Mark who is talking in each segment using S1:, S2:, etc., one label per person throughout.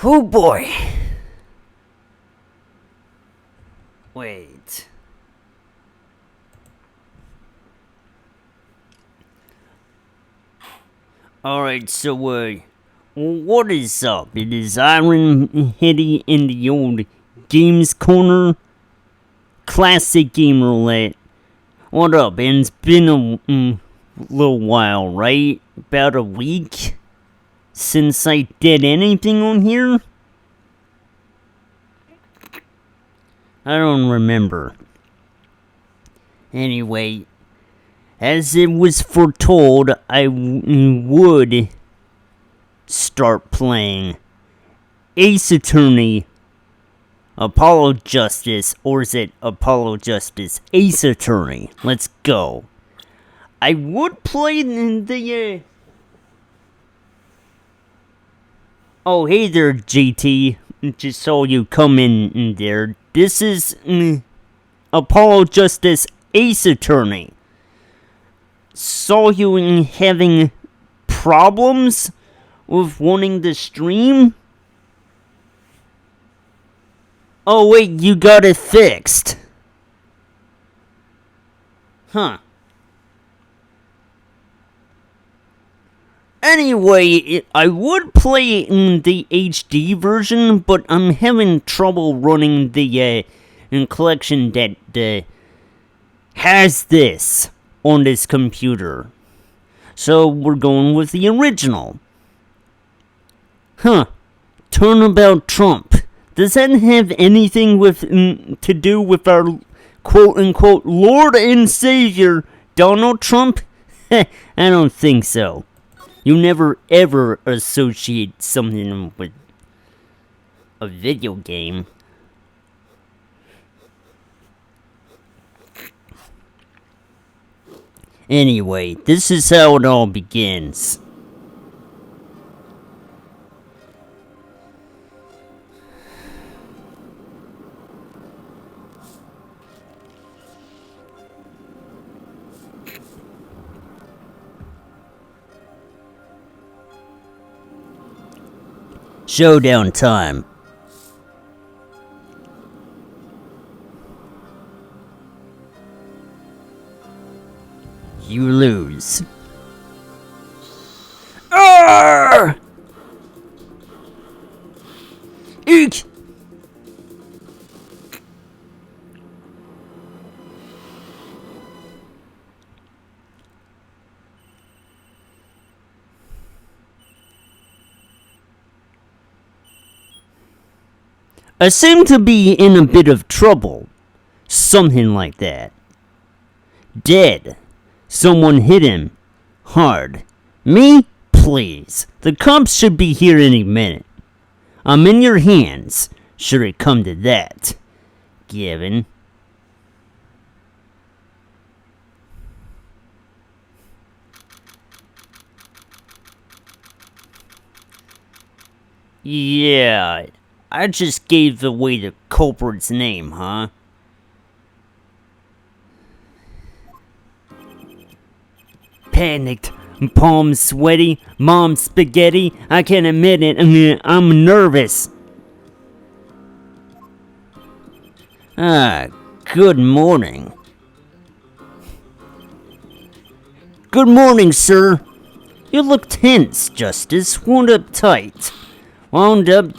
S1: Oh boy. Wait. Alright, so, what is up? It is Iron Hitty in the old games corner. Classic Game Roulette. What up? And it's been a little while, right? About a week since I did anything on here? I don't remember. Anyway, as it was foretold, I would start playing Ace Attorney, Apollo Justice, or is it Apollo Justice Ace Attorney? Let's go. I would play the, Oh, hey there, JT. Just saw you come in there. This is Apollo Justice Ace Attorney. Saw you having problems with wanting to stream? Oh wait, you got it fixed. Huh. Anyway, I would play in the HD version, but I'm having trouble running the collection that has this on this computer. So we're going with the original. Huh. Turnabout Trump. Does that have anything with to do with our quote-unquote Lord and Savior, Donald Trump? I don't think so. You never ever associate something with a video game. Anyway, this is how it all begins. Showdown time. You lose. Arrgh! Eek! I seem to be in a bit of trouble. Something like that. Dead. Someone hit him. Hard. Me? Please. The cops should be here any minute. I'm in your hands, should it come to that. Given. Yeah, I just gave away the culprit's name, huh? Panicked, palms sweaty, mom spaghetti. I can't admit it, I'm nervous. Good morning. Good morning, sir. You look tense, Justice. Wound up tight. Wound up,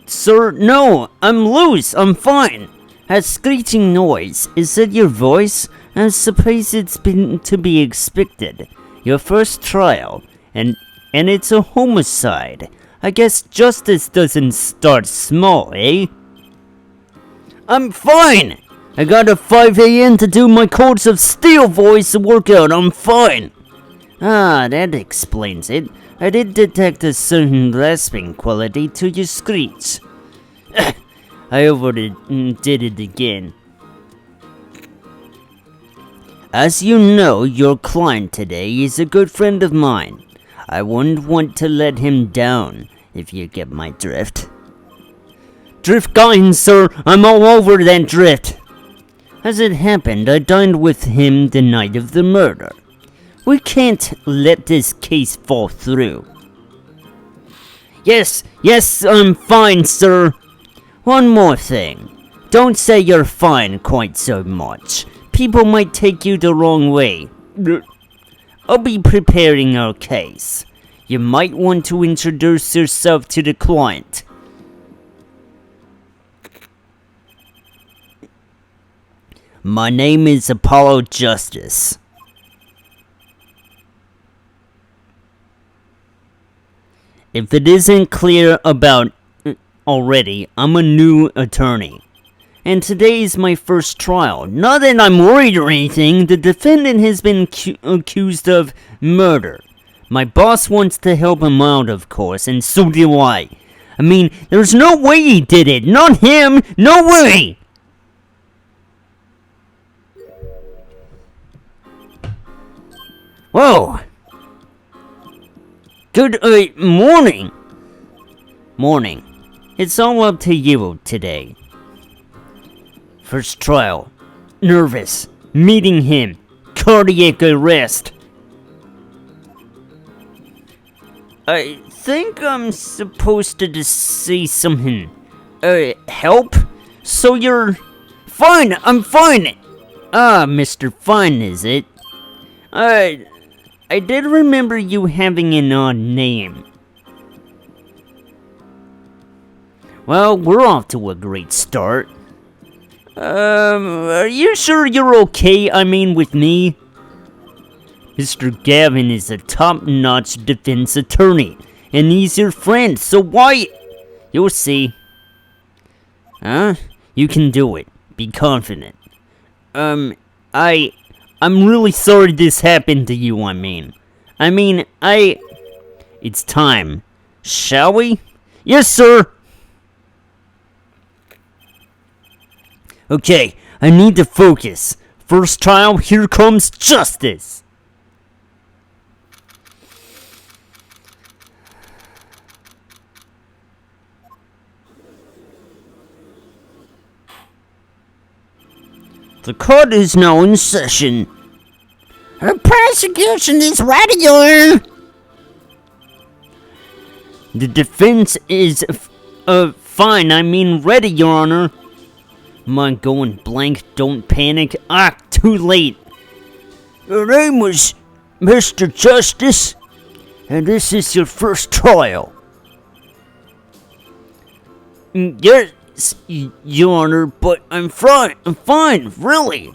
S1: sir? No, I'm loose. I'm fine. That screeching noise. Is that your voice? I suppose it's been to be expected. Your first trial, and it's a homicide. I guess justice doesn't start small, eh? I'm fine! I got a 5 a.m. to do my Courts of Steel voice workout. I'm fine. That explains it. I did detect a certain rasping quality to your screech. I overdid it again. As you know, your client today is a good friend of mine. I wouldn't want to let him down, if you get my drift. Drift going, sir. I'm all over that drift. As it happened, I dined with him the night of the murder. We can't let this case fall through. Yes, I'm fine, sir. One more thing. Don't say you're fine quite so much. People might take you the wrong way. I'll be preparing our case. You might want to introduce yourself to the client. My name is Apollo Justice. If it isn't clear about already, I'm a new attorney. And today is my first trial. Not that I'm worried or anything, the defendant has been accused of murder. My boss wants to help him out, of course, and so do I. I mean, there's no way he did it. Not him. No way. Whoa. Good morning. Morning. It's all up to you today. First trial. Nervous. Meeting him. Cardiac arrest. I think I'm supposed to just say something. Help? So you're... Fine, I'm fine. Ah, Mr. Fine, is it? I did remember you having an odd name. Well, we're off to a great start. Are you sure you're okay, I mean, with me? Mr. Gavin is a top-notch defense attorney, and he's your friend, so why... You'll see. Huh? You can do it. Be confident. I'm really sorry this happened to you, It's time. Shall we? Yes, sir! Okay, I need to focus. First trial, here comes justice! The court is now in session. The prosecution is ready, Your Honor. The defense is, ready, Your Honor. Am I going blank? Don't panic. Too late. Your name was Mr. Justice, and this is your first trial. Yes, Your Honor, but I'm fine, really.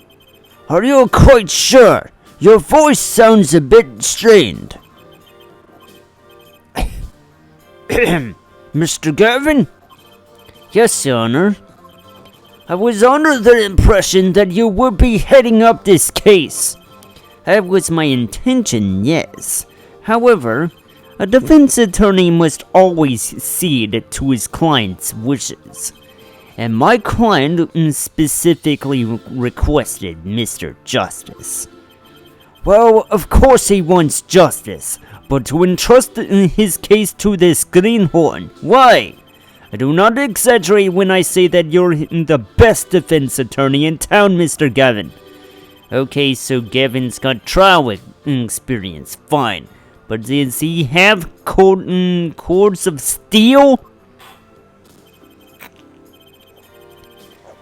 S1: Are you quite sure? Your voice sounds a bit strained. Mr. Gavin? Yes, Your Honor. I was under the impression that you would be heading up this case. That was my intention, yes. However, a defense attorney must always cede to his client's wishes. And my client specifically requested Mr. Justice. Well, of course he wants justice, but to entrust his case to this greenhorn, why? I do not exaggerate when I say that you're the best defense attorney in town, Mr. Gavin. Okay, so Gavin's got trial experience, fine. But does he have cords of steel?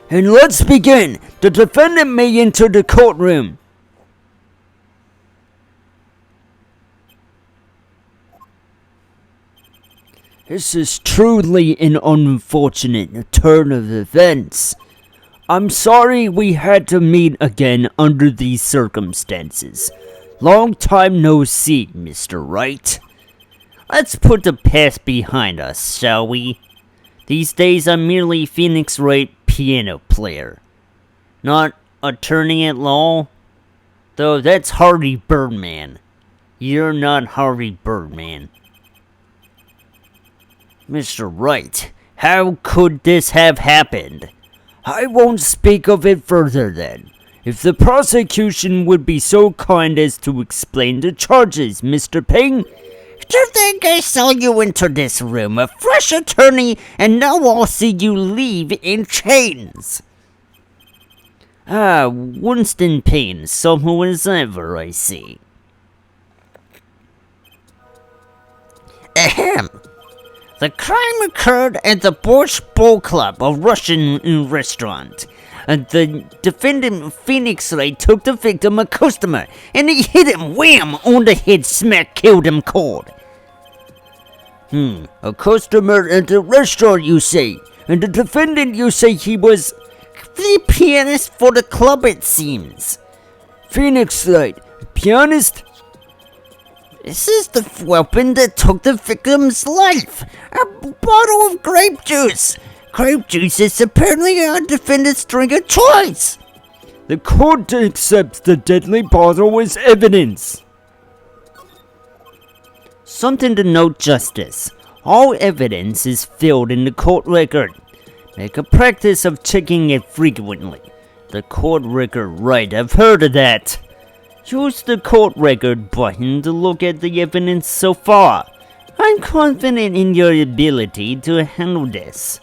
S1: And let's begin! The defendant may enter the courtroom. This is truly an unfortunate turn of events. I'm sorry we had to meet again under these circumstances. Long time no see, Mr. Wright. Let's put the past behind us, shall we? These days I'm merely Phoenix Wright piano player. Not attorney at law. Though that's Harvey Birdman. You're not Harvey Birdman. Mr. Wright, how could this have happened? I won't speak of it further then. If the prosecution would be so kind as to explain the charges, Mr. Ping. To think I saw you enter this room, a fresh attorney, and now I'll see you leave in chains. Winston Payne, someone as ever, I see. Ahem. The crime occurred at the Borscht Bowl Club, a Russian restaurant. The defendant, Phoenix Wright, took the victim, a customer, and he hit him wham on the head, smack, killed him cold. A customer at the restaurant, you say? And the defendant, you say he was the pianist for the club, it seems. Phoenix Wright, pianist? This is the weapon that took the victim's life. A bottle of grape juice. Grape juice is apparently our defendant's drink of choice. The court accepts the deadly bottle as evidence. Something to note, Justice. All evidence is filled in the court record. Make a practice of checking it frequently. The court record, right, I've heard of that. Use the court record button to look at the evidence so far. I'm confident in your ability to handle this.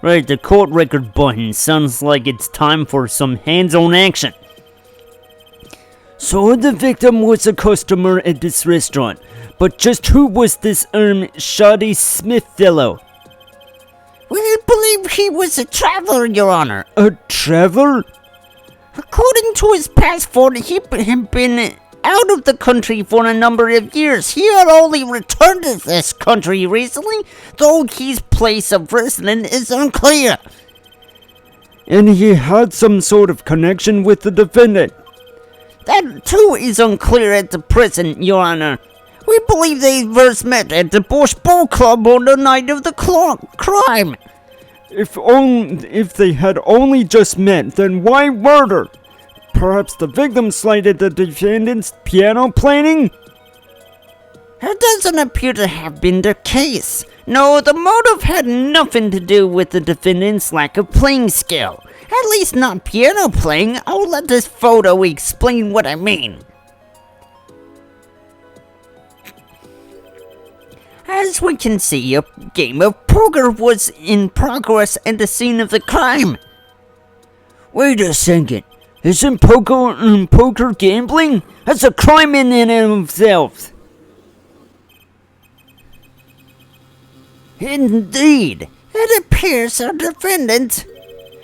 S1: Right, the court record button sounds like it's time for some hands-on action. So the victim was a customer at this restaurant, but just who was this Shoddy Smith fellow? We believe he was a traveler, Your Honor. A traveler? According to his passport, he had been out of the country for a number of years. He had only returned to this country recently, though his place of residence is unclear. And he had some sort of connection with the defendant? That too is unclear at the present, Your Honor. We believe they first met at the Borscht Bowl Club on the night of the crime. If they had only just met, then why murder? Perhaps the victim slighted the defendant's piano playing? It doesn't appear to have been the case. No, the motive had nothing to do with the defendant's lack of playing skill. At least not piano playing. I'll let this photo explain what I mean. As we can see, a game of poker was in progress at the scene of the crime. Wait a second. Isn't poker gambling? That's a crime in and of itself. Indeed. It appears our defendant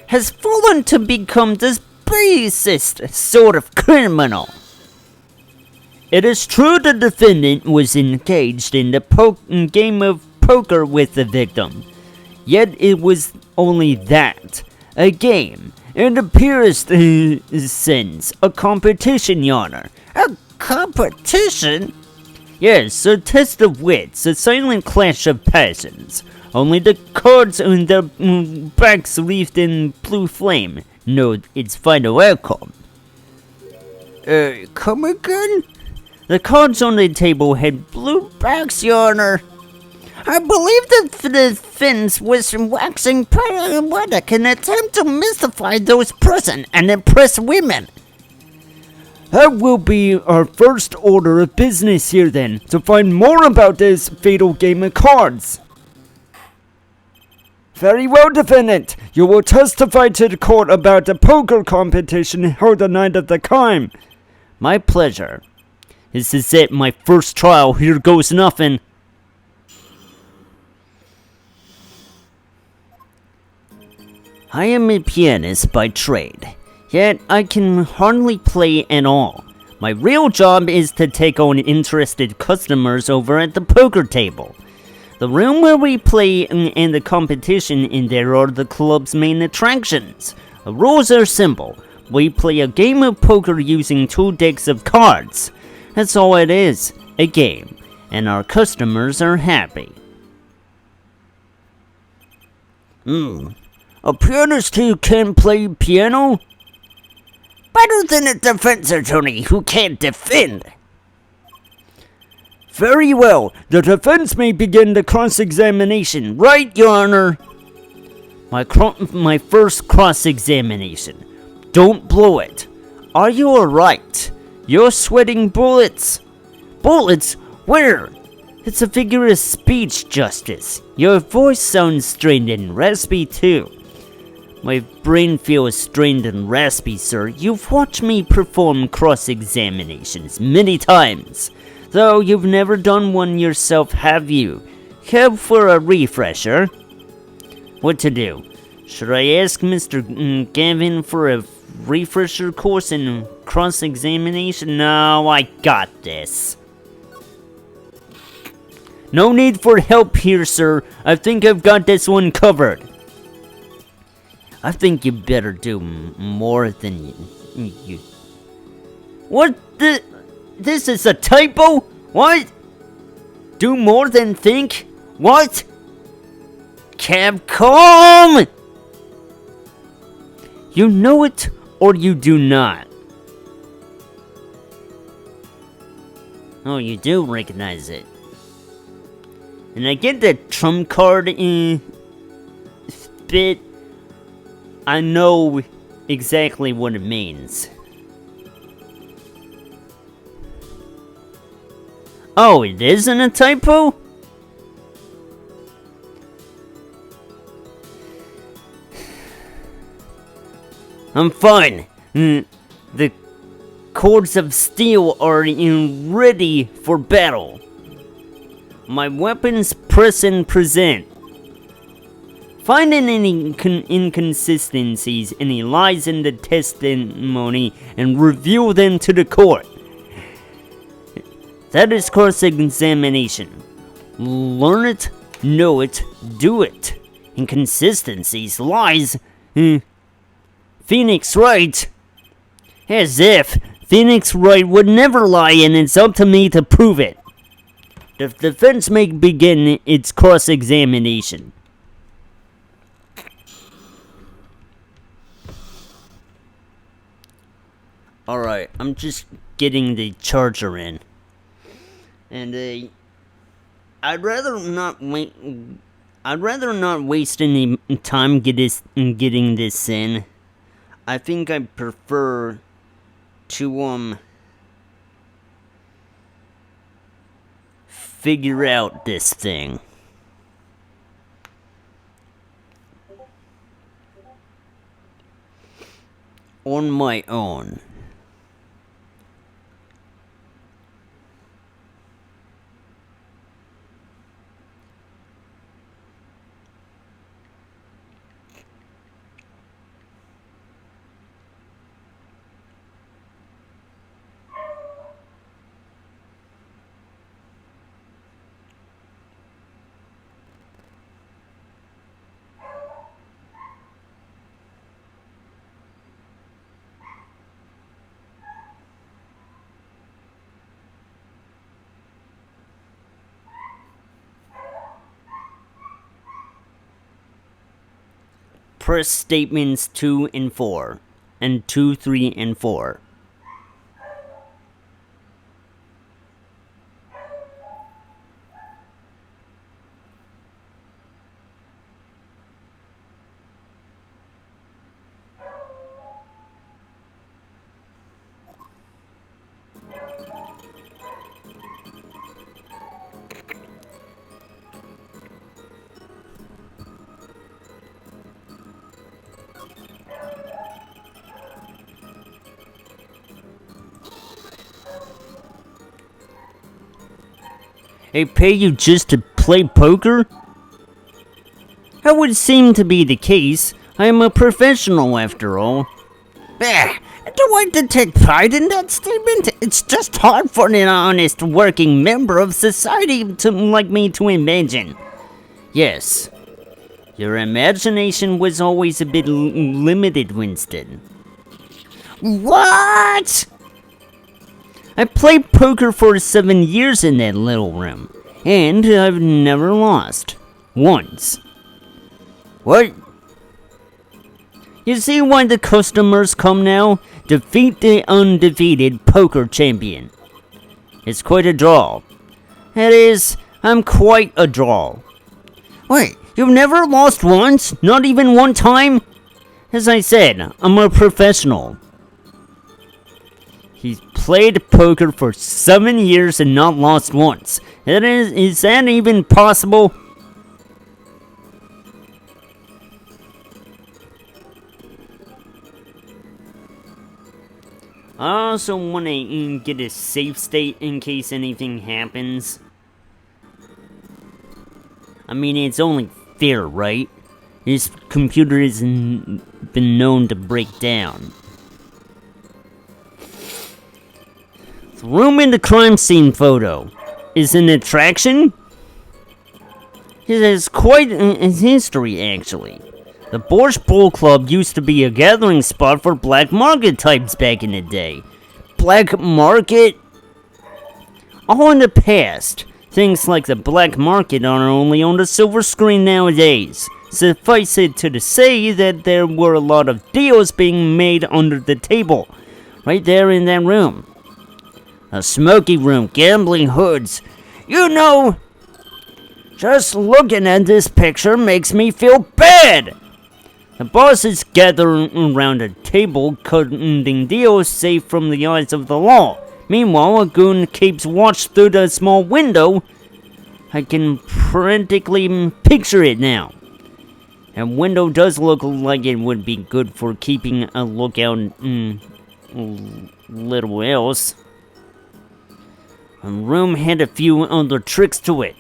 S1: has fallen to become this basest sort of criminal. It is true the defendant was engaged in the game of poker with the victim. Yet it was only that, a game, and appears sense a competition, Your Honor. A competition? Yes, a test of wits, a silent clash of passions. Only the cards on the backs wreathed in blue flame know its final outcome. Come again? The cards on the table had blue backs, Your Honor. I believe the defense was waxing poetic in an attempt to mystify those present and impress women. That will be our first order of business here then, to find more about this fatal game of cards. Very well, defendant. You will testify to the court about the poker competition held the night of the crime. My pleasure. This is it, my first trial. Here goes nothing. I am a pianist by trade, yet I can hardly play at all. My real job is to take on interested customers over at the poker table. The room where we play and the competition in there are the club's main attractions. The rules are simple. We play a game of poker using 2 decks of cards. That's all it is, a game, and our customers are happy. A pianist who can play piano? Better than a defense attorney who can't defend. Very well, the defense may begin the cross-examination, right, Your Honor? My first cross-examination. Don't blow it. Are you alright? You're sweating bullets. Bullets? Where? It's a figure of speech, Justice. Your voice sounds strained and raspy, too. My brain feels strained and raspy, sir. You've watched me perform cross-examinations many times. Though you've never done one yourself, have you? Cab for a refresher. What to do? Should I ask Mr. Gavin for a refresher course in cross-examination? No, I got this. No need for help here, sir. I think I've got this one covered. I think you better do more than you. What the? This is a typo? What? Do more than think? What? Capcom! You know it or you do not. Oh, you do recognize it. And I get that trump card bit. I know exactly what it means. Oh, it isn't a typo? I'm fine. The cords of steel are ready for battle. My weapons press and present. Finding any inconsistencies, any lies in the testimony, and reveal them to the court. That is cross-examination. Learn it, know it, do it. Inconsistencies, lies. Phoenix Wright. As if Phoenix Wright would never lie, and it's up to me to prove it. The defense may begin its cross-examination. Alright, I'm just getting the charger in. And I'd rather not waste any time getting this in. I think I prefer to figure out this thing on my own. Press statements 2 and 4, and 2, 3, and 4. They pay you just to play poker? That would seem to be the case. I am a professional after all.
S2: Do I detect pride in that statement? It's just hard for an honest working member of society like me to imagine.
S1: Yes. Your imagination was always a bit limited, Winston.
S2: What?
S1: I played poker for 7 years in that little room, and I've never lost. Once.
S2: What?
S1: You see why the customers come now? Defeat the undefeated poker champion. It's quite a draw. That is, I'm quite a draw.
S2: Wait, you've never lost once? Not even one time?
S1: As I said, I'm a professional. He's played poker for 7 years and not lost once. Is that even possible? I also want to get a safe state in case anything happens. I mean, it's only fair, right? His computer has been known to break down. The room in the crime scene photo is an attraction? It has quite a history, actually. The Borscht Bull Club used to be a gathering spot for black market types back in the day. Black market? All in the past. Things like the black market are only on the silver screen nowadays. Suffice it to say that there were a lot of deals being made under the table, right there in that room. A smoky room, gambling hoods. You know, just looking at this picture makes me feel bad. The bosses gather around a table, cutting deals safe from the eyes of the law. Meanwhile, a goon keeps watch through the small window. I can practically picture it now. A window does look like it would be good for keeping a lookout, little else. The room had a few other tricks to it,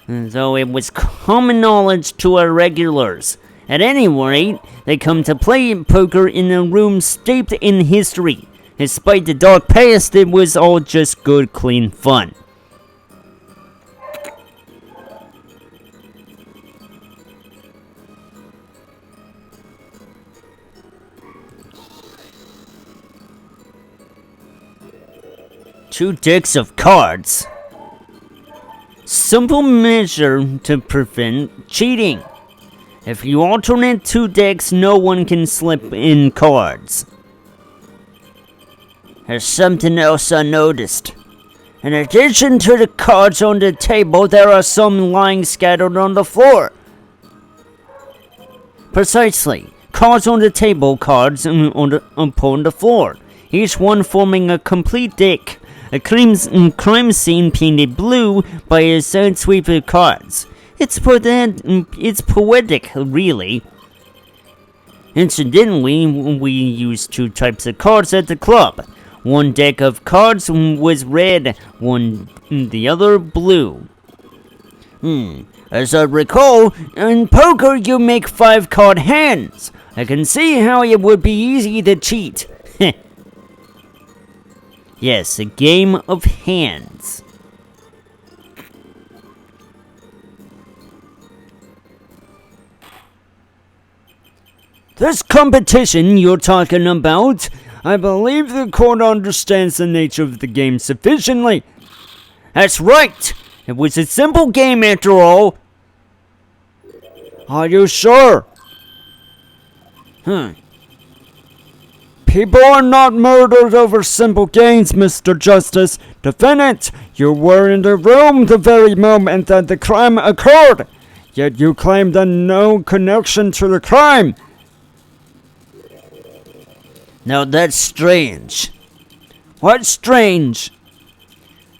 S1: though it was common knowledge to our regulars. At any rate, they come to play poker in a room steeped in history. Despite the dark past, it was all just good, clean fun. Two decks of cards. Simple measure to prevent cheating. If you alternate two decks, no one can slip in cards. There's something else I noticed. In addition to the cards on the table, there are some lying scattered on the floor. Precisely. Cards on the table, cards upon the floor. Each one forming a complete deck. A crime scene painted blue by a side sweep of cards. It's poetic, really. Incidentally, we use two types of cards at the club. One deck of cards was red, the other blue. As I recall, in poker you make 5-card hands. I can see how it would be easy to cheat. Yes, a game of hands. This competition you're talking about, I believe the court understands the nature of the game sufficiently. That's right! It was a simple game after all. Are you sure? People are not murdered over simple games, Mr. Justice. Defendant, you were in the room the very moment that the crime occurred. Yet you claim no connection to the crime. Now that's strange. What's strange?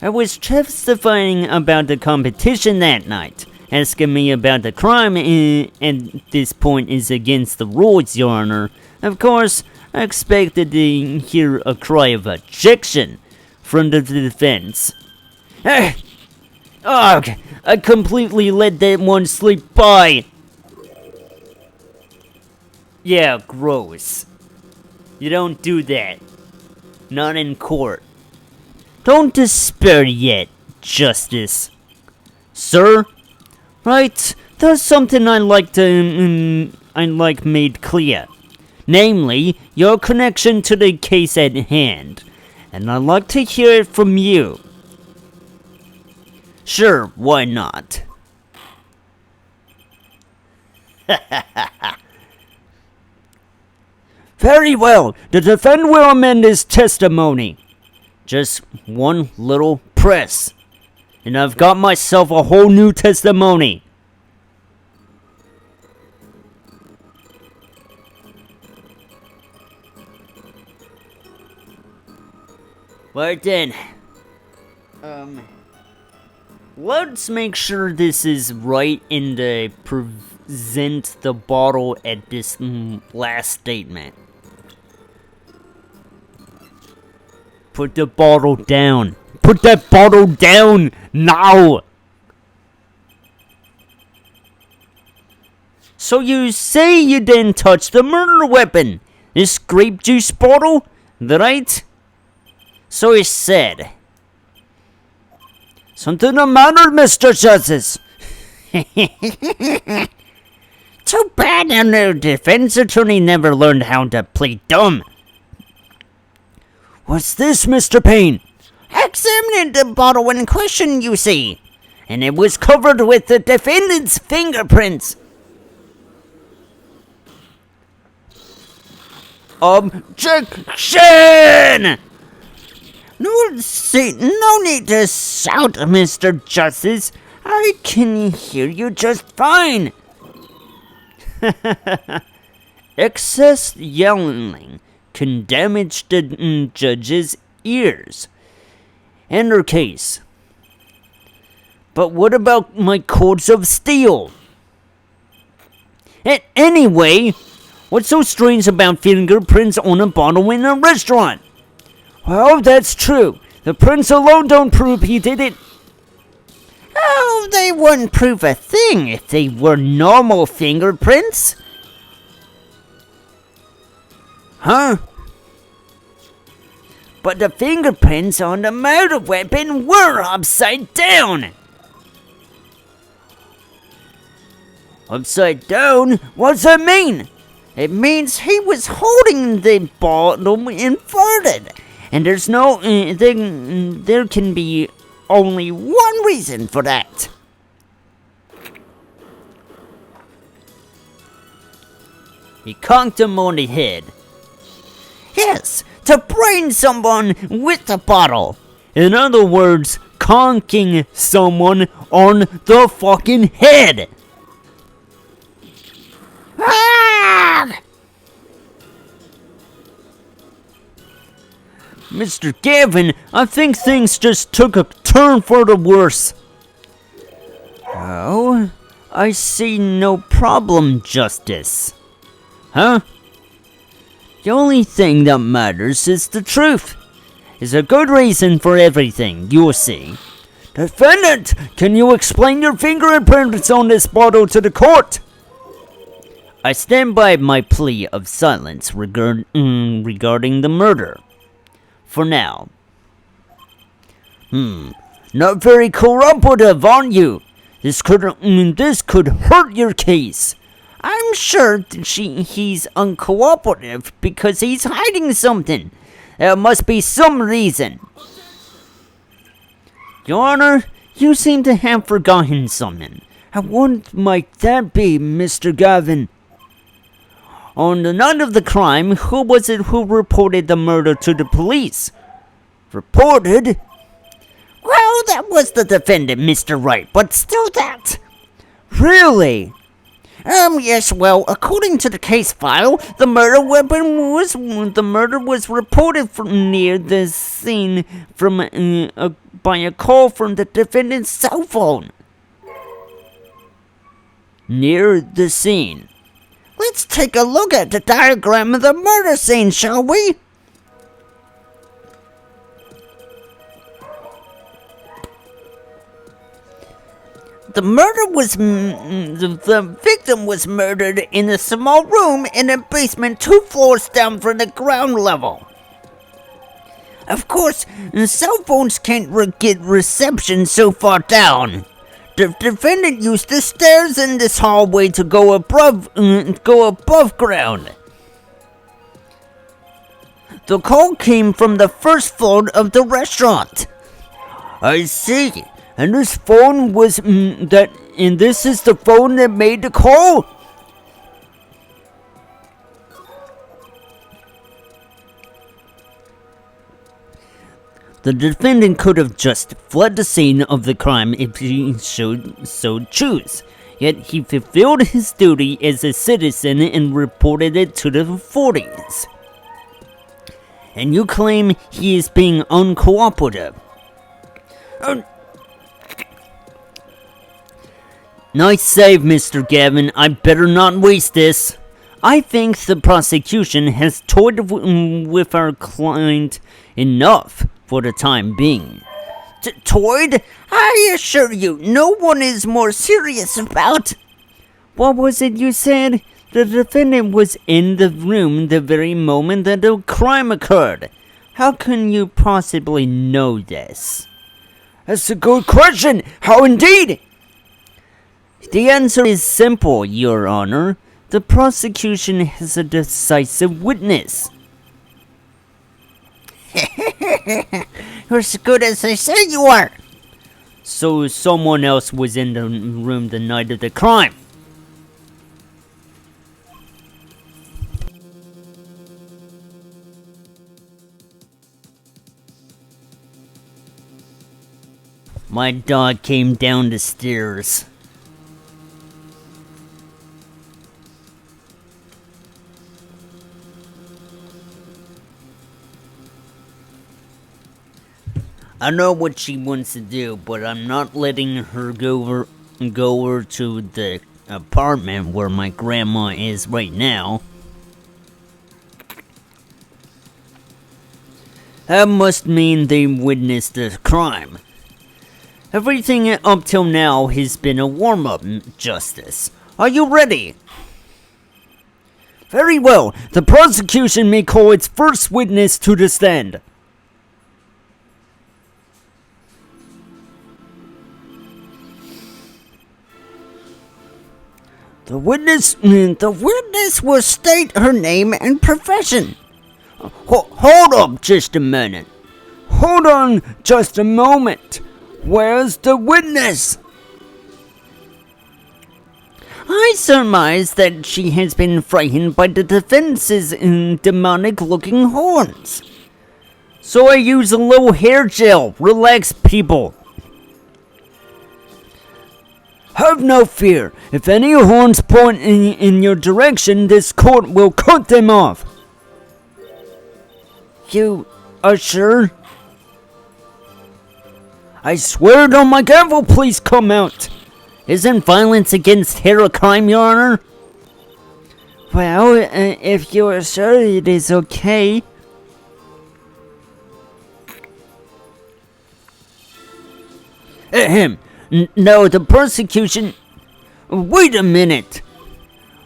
S1: I was testifying about the competition that night. Asking me about the crime at this point is against the rules, Your Honor. Of course, I expected to hear a cry of objection from the defense. I completely let that one slip by. Yeah, gross. You don't do that. Not in court. Don't despair yet, Justice. Sir? Right, there's something I'd like made clear. Namely, your connection to the case at hand. And I'd like to hear it from you. Sure, why not? Very well, the defendant will amend his testimony. Just one little press. And I've got myself a whole new testimony. Right then. Let's make sure this is right in the present the bottle at this last statement. Put the bottle down. Put that bottle down now! So you say you didn't touch the murder weapon, this grape juice bottle, right? So he said. Something the matter, Mr. Justice?
S2: Too bad our defense attorney never learned how to play dumb.
S1: What's this, Mr. Payne?
S2: Examining the bottle in question, you see, and it was covered with the defendant's fingerprints.
S1: Objection!
S2: No need to shout, Mr. Justice. I can hear you just fine.
S1: Excess yelling can damage the judge's ears. Enter case. But what about my cords of steel? Anyway, what's so strange about fingerprints on a bottle in a restaurant? Well, that's true. The prints alone don't prove he did it.
S2: Oh, they wouldn't prove a thing if they were normal fingerprints.
S1: Huh?
S2: But the fingerprints on the murder weapon were upside down.
S1: Upside down? What's that mean?
S2: It means he was holding the bottle inverted. And there's no, there can be only one reason for that.
S1: He conked him on the head.
S2: Yes, to brain someone with the bottle.
S1: In other words, conking someone on the fucking head.
S2: Ah!
S1: Mr. Gavin, I think things just took a turn for the worse.
S2: Oh, I see no problem, Justice.
S1: Huh? The only thing that matters is the truth. Is a good reason for everything, you'll see. Defendant, can you explain your fingerprints on this bottle to the court? I stand by my plea of silence regarding the murder. For now. Not very cooperative, aren't you? This could hurt your case.
S2: I'm sure he's uncooperative because he's hiding something. There must be some reason.
S1: Your Honor, you seem to have forgotten something. And what might that be, Mr. Gavin? On the night of the crime, who was it who reported the murder to the police? Reported?
S2: Well, that was the defendant, Mr. Wright, but still that.
S1: Really?
S2: Yes, well, according to the case file, the murder was reported from near the scene by a call from the defendant's cell phone.
S1: Near the scene?
S2: Let's take a look at the diagram of the murder scene, shall we? The victim was murdered in a small room in a basement 2 floors down from the ground level. Of course, cell phones can't get reception so far down. The defendant used the stairs in this hallway to go above ground. The call came from the first floor of the restaurant.
S1: I see. And this phone was and this is the phone that made the call? The defendant could have just fled the scene of the crime if he should so choose. Yet he fulfilled his duty as a citizen and reported it to the authorities. And you claim he is being uncooperative. Nice save, Mr. Gavin. I better not waste this. I think the prosecution has toyed with our client enough for the time being.
S2: Toyed? I assure you, no one is more serious about...
S1: What was it you said? The defendant was in the room the very moment that the crime occurred. How can you possibly know this?
S3: That's a good question. How indeed?
S1: The answer is simple, Your Honor. The prosecution has a decisive witness.
S2: You're as good as they say you are.
S1: So someone else was in the room the night of the crime. My dog came down the stairs. I know what she wants to do, but I'm not letting her go over to the apartment where my grandma is right now. That must mean they witnessed the crime. Everything up till now has been a warm-up, Justice. Are you ready? Very well. The prosecution may call its first witness to the stand.
S2: The witness will state her name and profession.
S1: Hold up just a minute.
S3: Hold on just a moment. Where's the witness?
S1: I surmise that she has been frightened by the defense's demonic-looking horns. So I use a little hair gel. Relax, people.
S3: Have no fear. If any horns point in your direction, this court will cut them off.
S1: You are sure?
S3: I swear it on my gavel, please come out.
S1: Isn't violence against hair a crime, Your Honor?
S3: Well, if you are sure it is okay.
S1: Ahem. No, the prosecution... Wait a minute.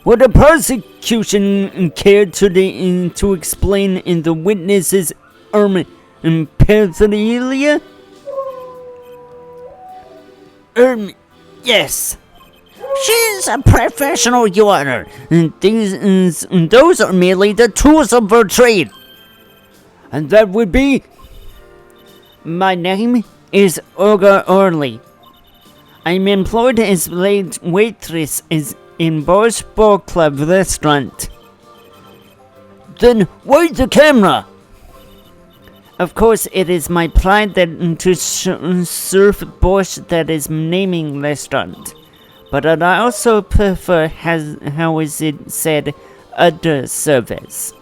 S1: Would the prosecution care to explain in the witness's paraphernalia?
S2: Yes. She's a professional, Your Honor.
S1: Those are merely the tools of her trade.
S3: And that would be...
S1: My name is Olga Orley. I'm employed as waitress in Bosch Ball Club restaurant.
S3: Then why the camera?
S1: Of course, it is my pride that to serve Bosch that is naming restaurant. But I also prefer, how is it said, other service.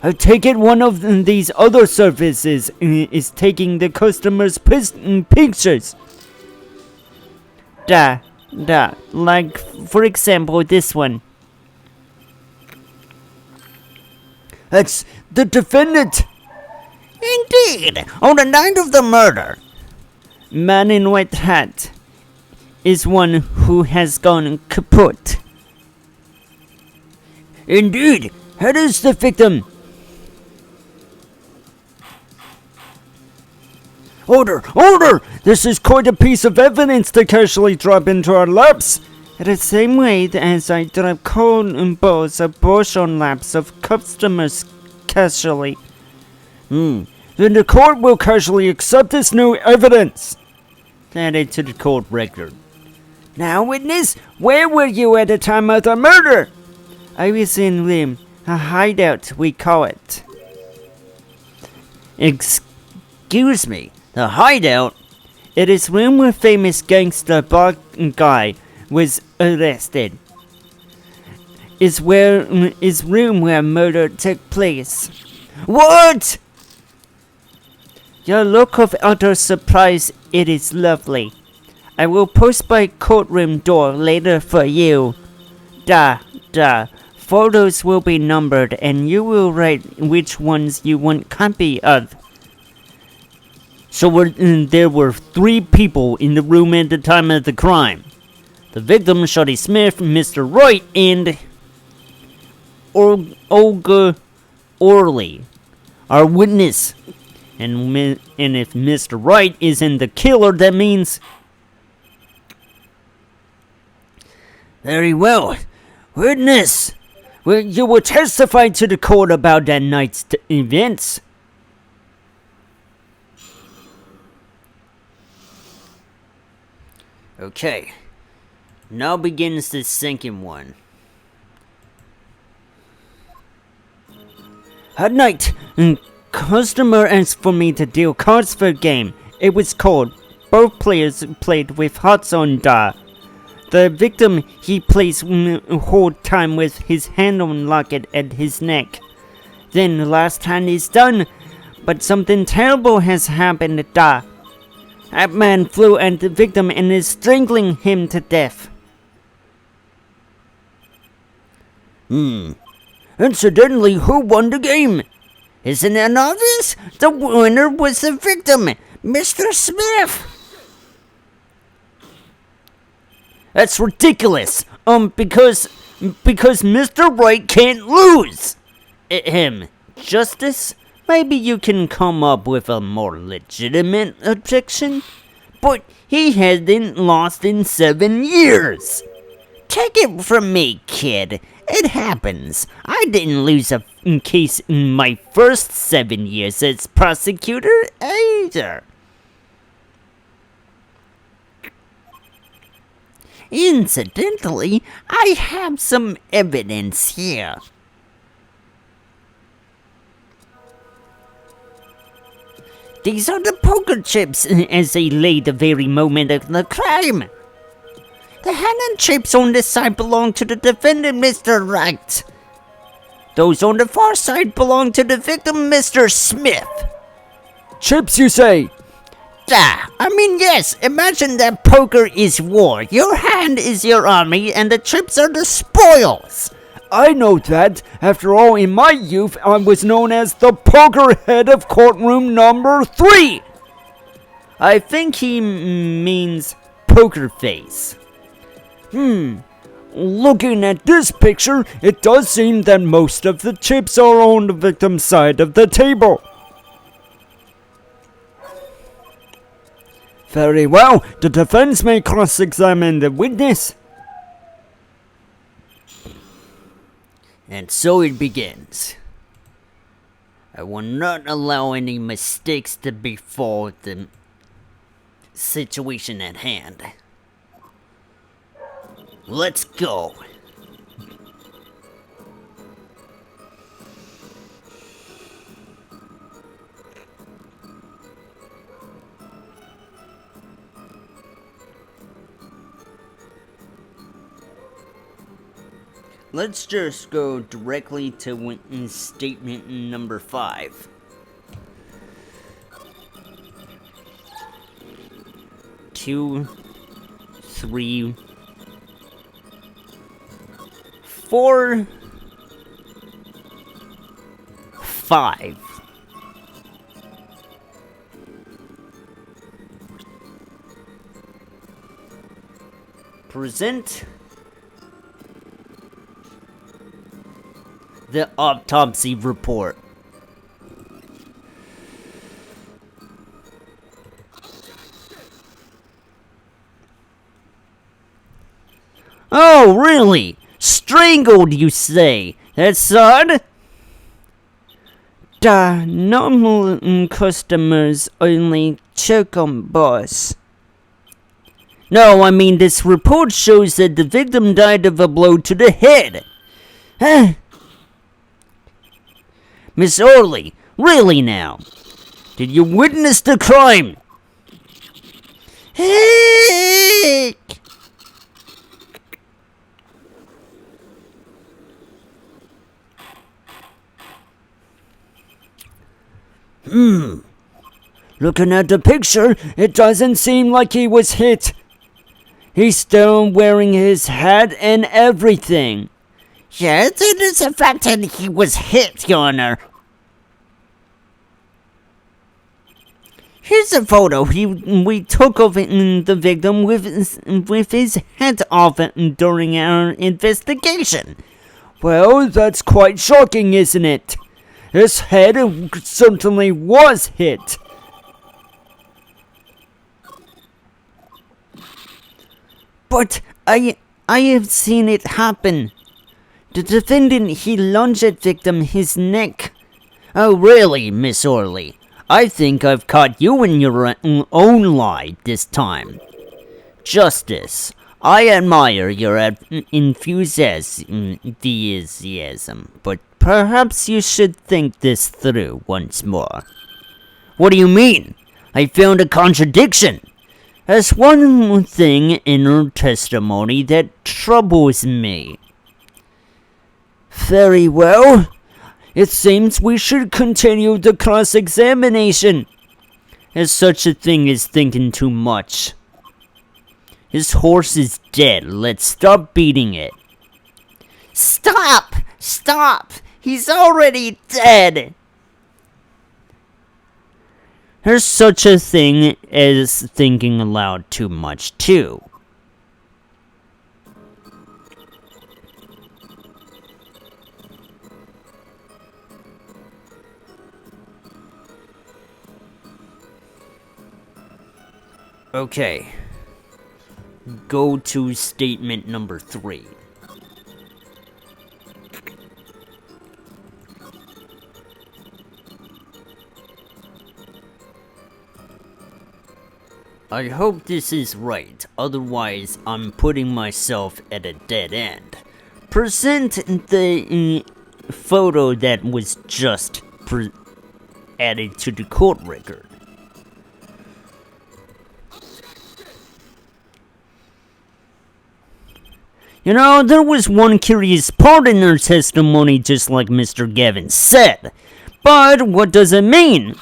S3: I take it one of these other services is taking the customers' pictures.
S1: Like, for example, this one.
S3: That's the defendant.
S2: Indeed, on the night of the murder.
S1: Man in white hat is one who has gone kaput.
S3: Indeed, that is the victim. Order! Order! This is quite a piece of evidence to casually drop into our laps.
S1: In the same way as I drop cold balls of Bosch on laps of customers casually.
S3: Then the court will casually accept this new evidence.
S1: Added to the court record.
S3: Now, witness, where were you at the time of the murder?
S1: I was in room, a hideout we call it. Excuse me, the hideout? It is room where famous gangster guy was arrested. Is room where murder took place.
S3: What?
S1: Your look of utter surprise, it is lovely. I will post by courtroom door later for you. Photos will be numbered and you will write which ones you want copy of.
S3: So there were 3 people in the room at the time of the crime.
S1: The victim, Shotty Smith, Mr. Wright, and Olga Orley, are witness. And if Mr. Wright isn't the killer, that means...
S2: Very well. Witness!
S1: Well, you will testify to the court about that night's events.
S2: Okay. Now begins the second one.
S1: At night, a customer asked for me to deal cards for a game. It was called. Both players played with hearts on die. The victim, he plays whole time with his hand on locket at his neck. Then the last hand is done, but something terrible has happened. Da. That man flew at the victim and is strangling him to death.
S2: Incidentally, who won the game? Isn't it obvious? The winner was the victim, Mr. Smith.
S1: That's ridiculous. Because Mr. Wright can't lose. Justice? Maybe you can come up with a more legitimate objection? But he hasn't lost in 7 years.
S2: Take it from me, kid. It happens. I didn't lose a
S1: case in my first 7 years as prosecutor either.
S2: Incidentally, I have some evidence here. These are the poker chips
S1: As they lay the very moment of the crime.
S2: The hand and chips on this side belong to the defendant, Mr. Wright. Those on the far side belong to the victim, Mr. Smith.
S3: Chips, you say?
S2: Yes, imagine that poker is war. Your hand is your army, and the chips are the spoils.
S3: I know that. After all, in my youth, I was known as the poker head of courtroom number 3.
S1: I think he means poker face.
S3: Looking at this picture, it does seem that most of the chips are on the victim's side of the table. Very well, the defense may cross-examine the witness.
S2: And so it begins. I will not allow any mistakes to befall the situation at hand. Let's go. Let's just go directly to witness statement number 5. Two, 3, 4, 5. Present the autopsy report.
S1: Oh, really? Strangled, you say? That's odd. Normal customers only choke on boss. No, I mean this report shows that the victim died of a blow to the head. Huh? Miss Orley, really now? Did you witness the crime?
S2: Heck!
S3: Looking at the picture, it doesn't seem like he was hit. He's still wearing his hat and everything.
S2: Yes, it is a fact that he was hit, Your Honor.
S1: Here's a photo we took of the victim with his head off during our investigation.
S3: Well, that's quite shocking, isn't it? His head certainly was hit.
S1: But I have seen it happen. The defendant, he lunged at victim his neck. Oh really, Miss Orley? I think I've caught you in your own lie this time. Justice, I admire your enthusiasm, but perhaps you should think this through once more. What do you mean? I found a contradiction. There's one thing in her testimony that troubles me.
S3: Very well. It seems we should continue the cross-examination.
S1: There's such a thing as thinking too much. His horse is dead. Let's stop beating it.
S2: Stop! Stop! He's already dead!
S1: There's such a thing as thinking aloud too much, too. Okay. Go to statement number 3. I hope this is right, otherwise I'm putting myself at a dead end. Present the photo that was just added to the court record. You know, there was one curious part in her testimony, just like Mr. Gavin said. But what does it mean?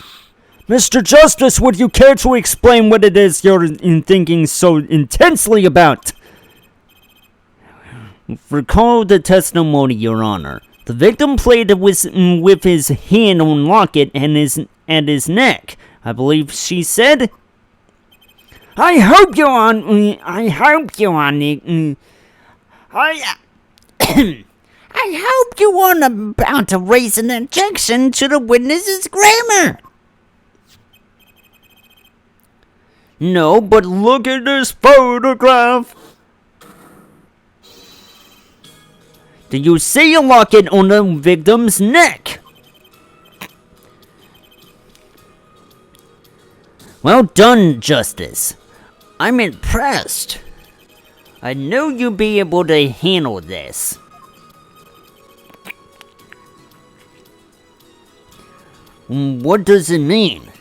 S3: Mr. Justice, would you care to explain what it is you're thinking so intensely about?
S1: Recall the testimony, Your Honor. The victim played with his hand on locket and his neck. I believe she said.
S3: I hope you are.
S2: I hope you aren't about to raise an objection to the witness's grammar.
S1: No, but look at this photograph. Do you see a locket on the victim's neck? Well done, Justice. I'm impressed. I knew you'd be able to handle this. What does it mean?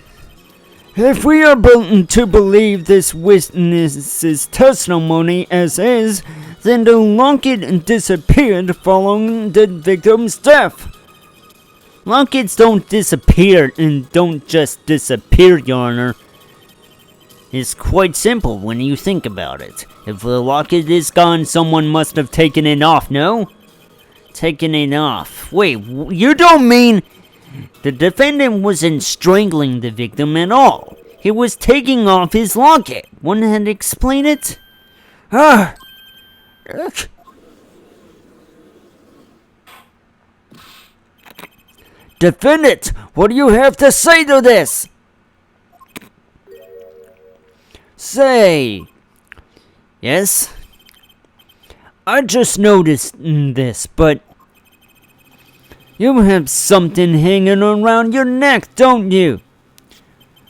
S3: If we are to believe this witness's testimony as is, then the locket disappeared following the victim's death.
S1: Lockets don't disappear and don't just disappear, Your Honor. It's quite simple when you think about it. If the locket is gone, someone must have taken it off, no? Taken it off. Wait, you don't mean... The defendant wasn't strangling the victim at all. He was taking off his locket. Wouldn't that explain it?
S3: Defendant, what do you have to say to this? Say.
S1: Yes?
S3: I just noticed this, but you have something hanging around your neck, don't you?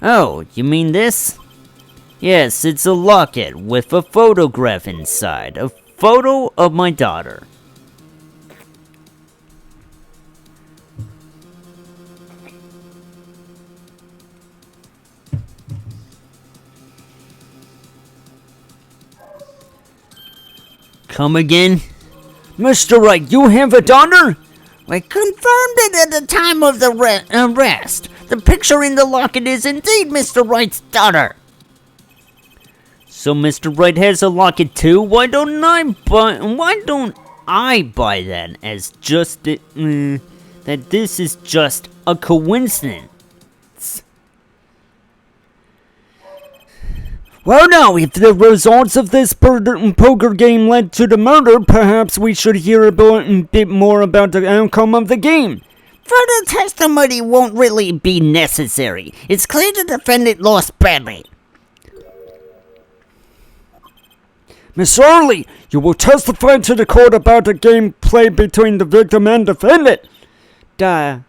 S1: Oh, you mean this? Yes, it's a locket with a photograph inside. A photo of my daughter. Come again?
S3: Mr. Wright, you have a daughter?
S2: We confirmed it at the time of the arrest. The picture in the locket is indeed Mr. Wright's daughter.
S1: So Mr. Wright has a locket too? Why don't I buy that as just that this is just a coincidence?
S3: Well, now, if the results of this poker game led to the murder, perhaps we should hear a bit more about the outcome of the game.
S2: Further testimony won't really be necessary. It's clear the defendant lost badly.
S3: Miss Early, you will testify to the court about the game played between the victim and defendant. Duh.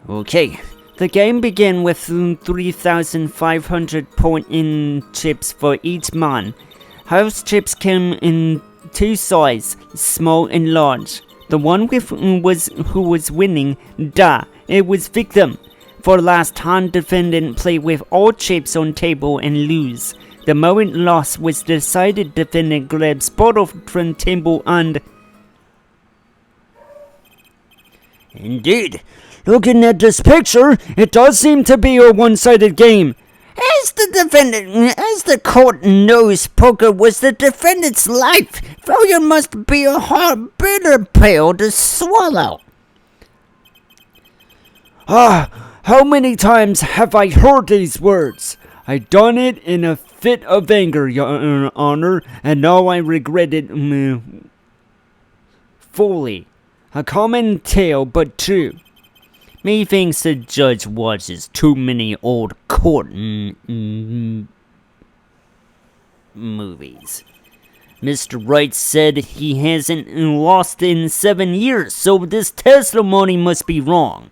S1: Okay, the game began with 3,500 point-in chips for each man. House chips came in two sizes, small and large. The one who was winning, it was victim. For last hand, defendant play with all chips on table and lose. The moment loss was decided, defendant grabs bottle from table and...
S3: Indeed. Looking at this picture, it does seem to be a one-sided game.
S2: As the court knows, poker was the defendant's life. Failure must be a hard, bitter pill to swallow.
S3: How many times have I heard these words? I done it in a fit of anger, Your Honor, and now I regret it fully. A common tale, but true.
S1: Methinks the judge watches too many old court movies. Mr. Wright said he hasn't lost in 7 years, so this testimony must be wrong.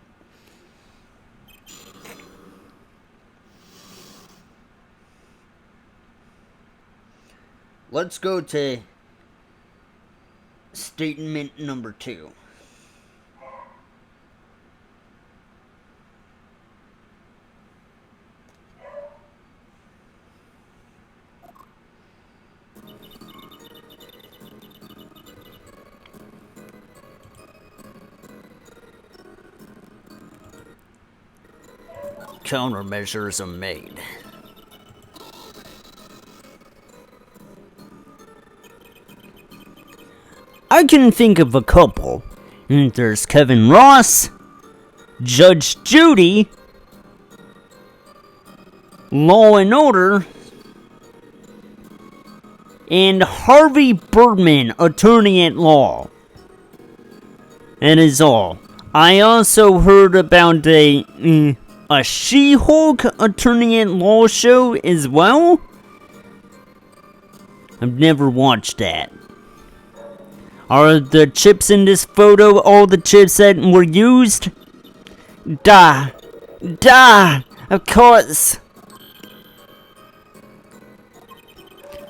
S1: Let's go to statement number 2. Countermeasures are made. I can think of a couple. There's Kevin Ross, Judge Judy, Law and Order, and Harvey Birdman, attorney at law. That is all. I also heard about a She-Hulk attorney at law show as well. I've never watched that. Are the chips in this photo all the chips that were used? Of course.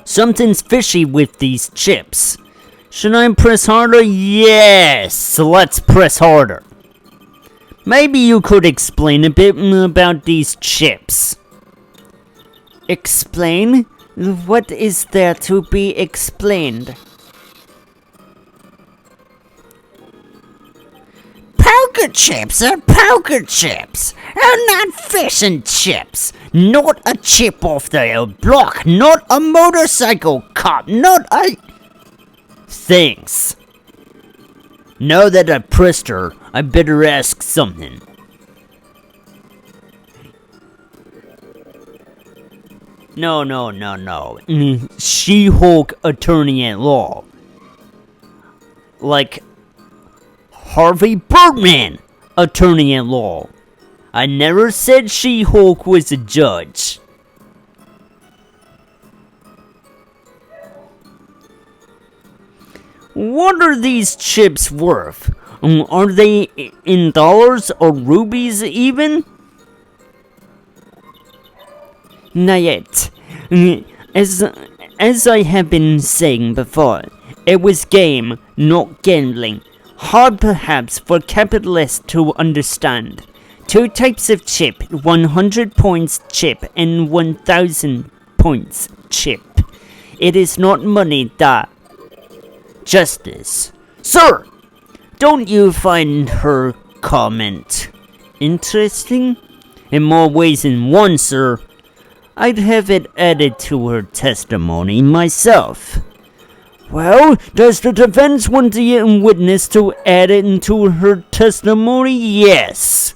S1: Something's fishy with these chips. Should I press harder? Yes, let's press harder. Maybe you could explain a bit about these chips.
S3: Explain? What is there to be explained?
S2: Poker chips are poker chips, are not fish and chips. Not a chip off the block, not a motorcycle cop, not a...
S1: Thanks. Now that I pressed her, I better ask something. No. She-Hulk attorney at law. Like Harvey Birdman, attorney at law. I never said She-Hulk was a judge. What are these chips worth? Are they in dollars or rubies even?
S3: Not yet. As I have been saying before, it was game, not gambling. Hard perhaps for capitalists to understand. Two types of chip, 100 points chip and 1000 points chip. It is not money that... Justice. Sir! Don't you find her comment interesting?
S1: In more ways than one, sir. I'd have it added to her testimony myself.
S3: Well, does the defense want the witness to add it into her testimony?
S1: Yes.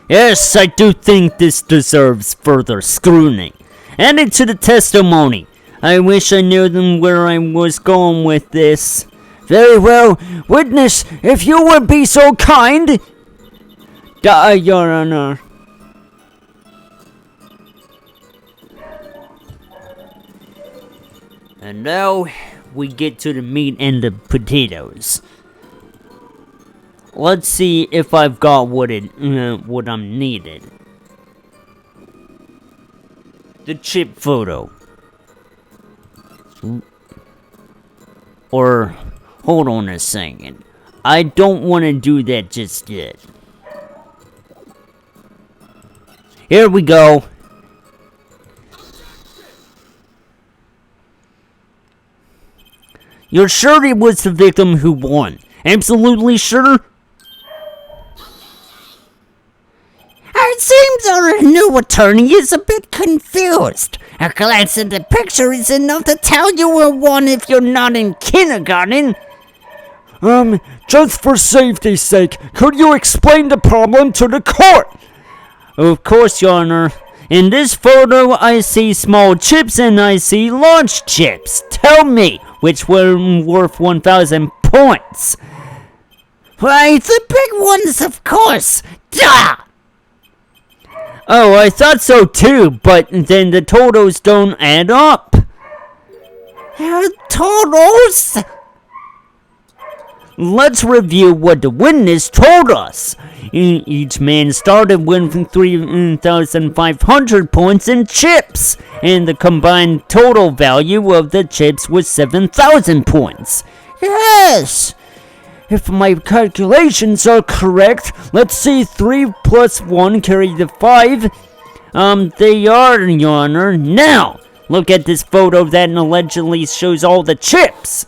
S1: Yes, I do think this deserves further scrutiny. Added to the testimony. I wish I knew where I was going with this.
S3: Very well. Witness, if you would be so kind. Your Honor.
S1: And now we get to the meat and the potatoes. Let's see if I've got what I'm needed. The chip photo. Or, hold on a second. I don't want to do that just yet. Here we go. You're sure it was the victim who won? Absolutely sure?
S2: It seems our new attorney is a bit confused. A glance at the picture is enough to tell you who won if you're not in kindergarten.
S3: Just for safety's sake, could you explain the problem to the court?
S1: Of course, Your Honor. In this photo, I see small chips and I see large chips. Tell me which were worth 1,000 points.
S2: Why, the big ones, of course. Duh!
S1: Oh, I thought so too, but then the totals don't add up.
S2: Totals?
S1: Let's review what the witness told us. Each man started with 3,500 points in chips, and the combined total value of the chips was 7,000 points.
S2: Yes.
S3: If my calculations are correct, let's see 3 plus 1 carry the 5.
S1: They are, Your Honor. Now, look at this photo that allegedly shows all the chips.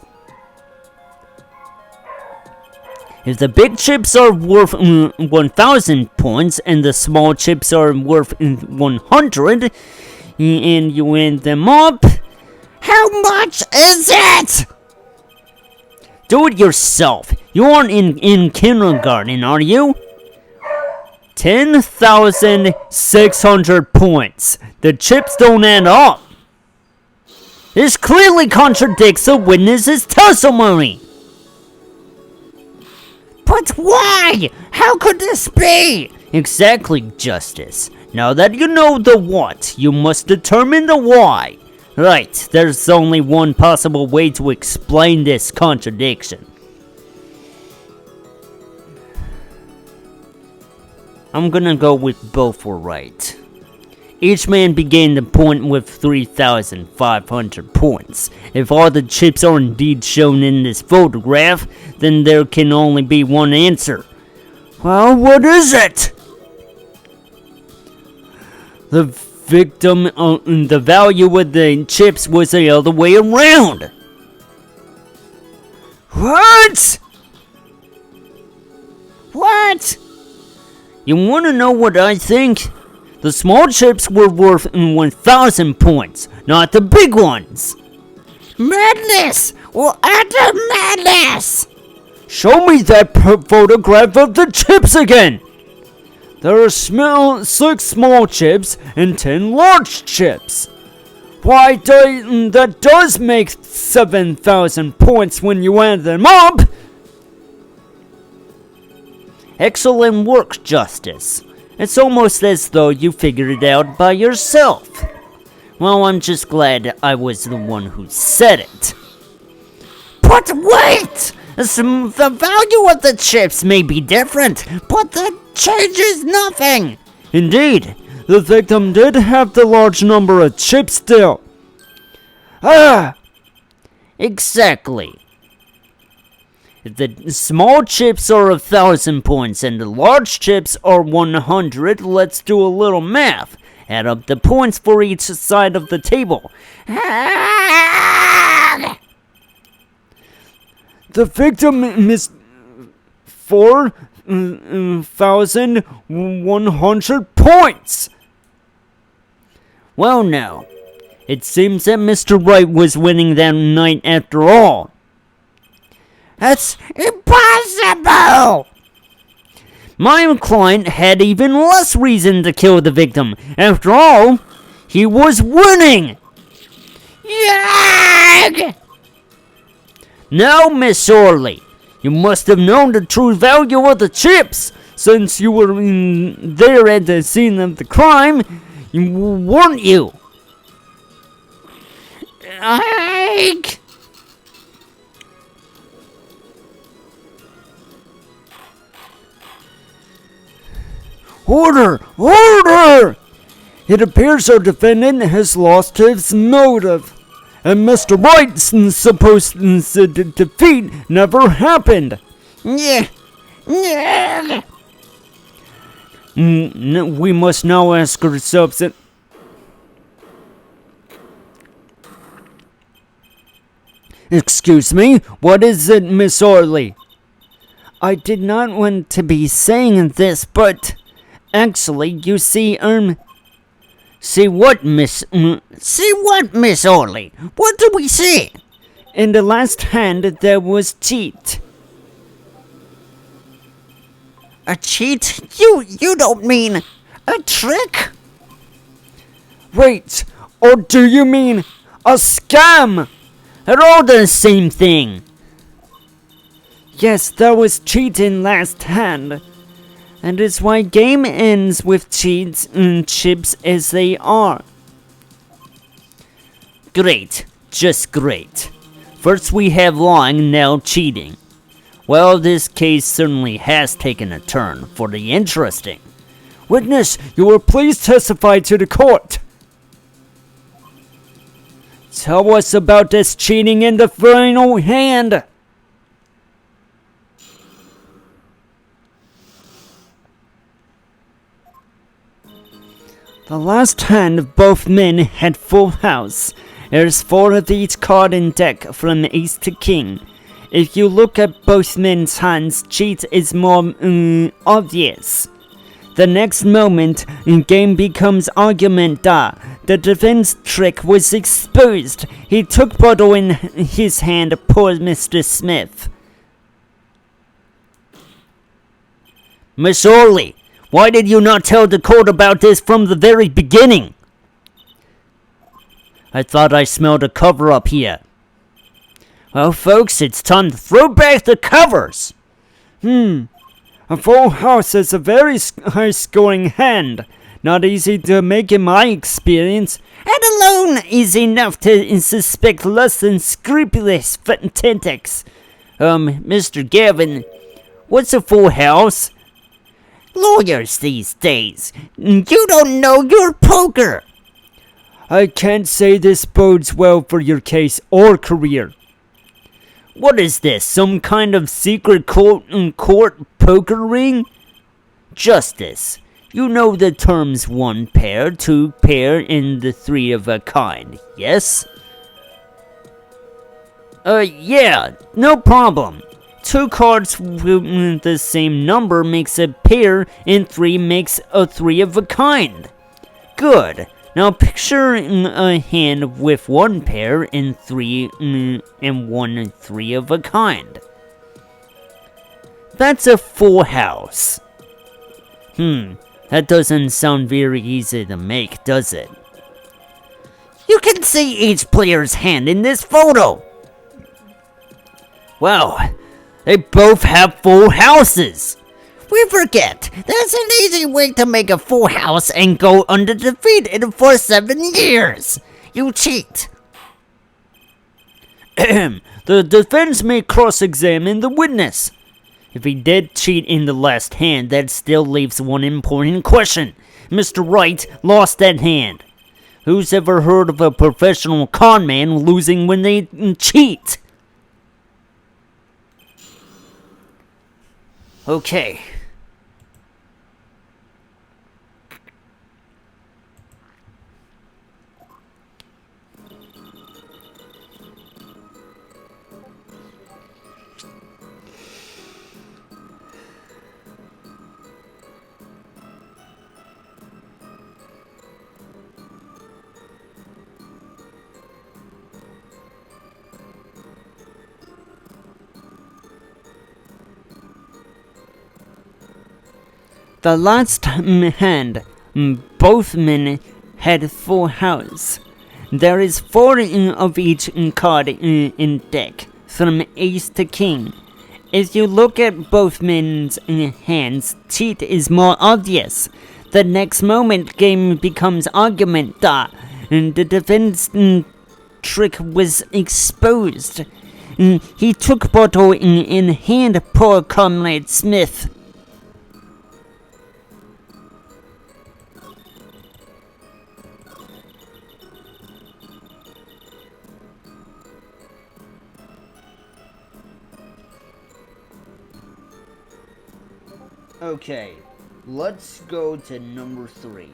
S1: If the big chips are worth 1,000 points and the small chips are worth 100, and you add them up,
S2: how much is it?
S1: Do it yourself. You aren't in kindergarten, are you? 10,600 points. The chips don't add up. This clearly contradicts the witness's testimony.
S2: But why? How could this be?
S1: Exactly, Justice. Now that you know the what, you must determine the why. Right, there's only one possible way to explain this contradiction. I'm gonna go with both were right. Each man began the point with 3,500 points. If all the chips are indeed shown in this photograph, then there can only be one answer.
S3: Well, what is it?
S1: The victim, the value of the chips was the other way around.
S3: What?
S2: What?
S1: You wanna know what I think? The small chips were worth 1,000 points, not the big ones.
S2: Madness! Well, utter madness!
S3: Show me that photograph of the chips again. There are 6 small chips and 10 large chips. Why, that does make 7,000 points when you add them up.
S1: Excellent work, Justice. It's almost as though you figured it out by yourself. Well, I'm just glad I was the one who said it.
S2: But wait! The value of the chips may be different, but that changes nothing.
S3: Indeed, the victim did have the large number of chips still.
S1: Exactly. If the small chips are 1,000 points and the large chips are 100, let's do a little math. Add up the points for each side of the table.
S3: The victim missed 4,100 points.
S1: Well, now, it seems that Mr. Wright was winning that night after all.
S2: That's impossible!
S1: My client had even less reason to kill the victim. After all, he was winning!
S2: Yag!
S1: Now, Miss Orley, you must have known the true value of the chips, since you were there at the scene of the crime, weren't you?
S2: Ike!
S3: Order! Order! It appears our defendant has lost his motive, and Mr. Wright's supposed defeat never happened.
S2: Yeah. Yeah.
S1: We must now ask ourselves that. Excuse me, what is it, Miss Orley? I did not want to be saying this, but actually, you see, see what, Miss?
S2: See what, Miss Orley? What do we see?
S1: In the last hand, there was cheat.
S2: A cheat? You don't mean a trick?
S3: Wait, or do you mean a scam?
S1: They're all the same thing.
S3: Yes, there was cheating last hand. And it's why game ends with cheats and chips as they are.
S1: Great, just great. First we have lying, now cheating. Well, this case certainly has taken a turn for the interesting.
S3: Witness, you will please testify to the court. Tell us about this cheating in the final hand. The last hand of both men had full house. There's 4 of each card in deck from ace to king. If you look at both men's hands, cheat is more obvious. The next moment, game becomes argument. The defense trick was exposed. He took bottle in his hand, poor Mr. Smith.
S1: Miss Orley, why did you not tell the court about this from the very beginning? I thought I smelled a cover-up here. Well, folks, it's time to throw back the covers.
S3: A full house is a very high-scoring hand. Not easy to make in my experience.
S1: And alone is enough to suspect less than scrupulous tactics. Mr. Gavin, what's a full house?
S2: Lawyers these days. You don't know your poker.
S3: I can't say this bodes well for your case or career.
S1: What is this, some kind of secret court poker ring? Justice, you know the terms 1 pair, 2 pair, and the 3 of a kind, yes? Yeah, no problem. 2 cards with the same number makes a pair, and 3 makes a 3 of a kind. Good. Now picture a hand with 1 pair and 3 and 1 3 of a kind. That's a full house. That doesn't sound very easy to make, does it?
S2: You can see each player's hand in this photo.
S1: Well, they both have full houses.
S2: We forget, there's an easy way to make a full house and go undefeated for 7 years. You cheat.
S1: The defense may cross-examine the witness. If he did cheat in the last hand, that still leaves one important question. Mr. Wright lost that hand. Who's ever heard of a professional con man losing when they cheat? Okay. The last hand, both men had full house. There is 4 of each card in deck, from ace to king. If you look at both men's hands, cheat is more obvious. The next moment, game becomes argument. And the defense trick was exposed. He took bottle in hand, poor Comrade Smith.
S3: Okay, let's go to number 3.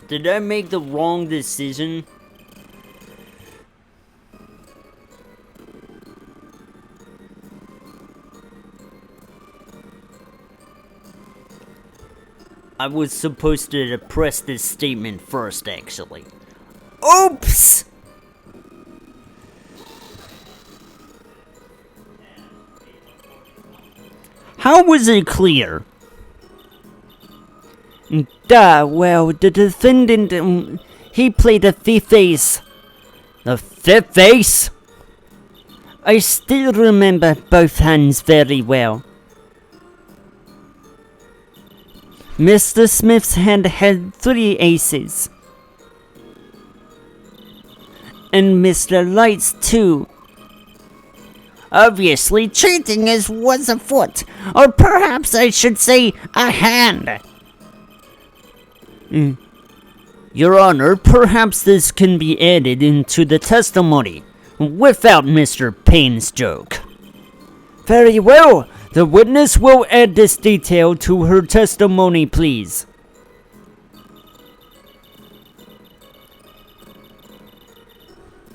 S1: Did I make the wrong decision? I was supposed to press this statement first, actually. Oops! How was it clear? Well, the defendant, he played a 5th ace. The 5th ace? I still remember both hands very well. Mr. Smith's hand had 3 aces. And Mr. Light's 2.
S2: Obviously, cheating was afoot, or perhaps I should say a hand.
S1: Your Honor, perhaps this can be added into the testimony, without Mr. Payne's joke.
S3: Very well. The witness will add this detail to her testimony, please.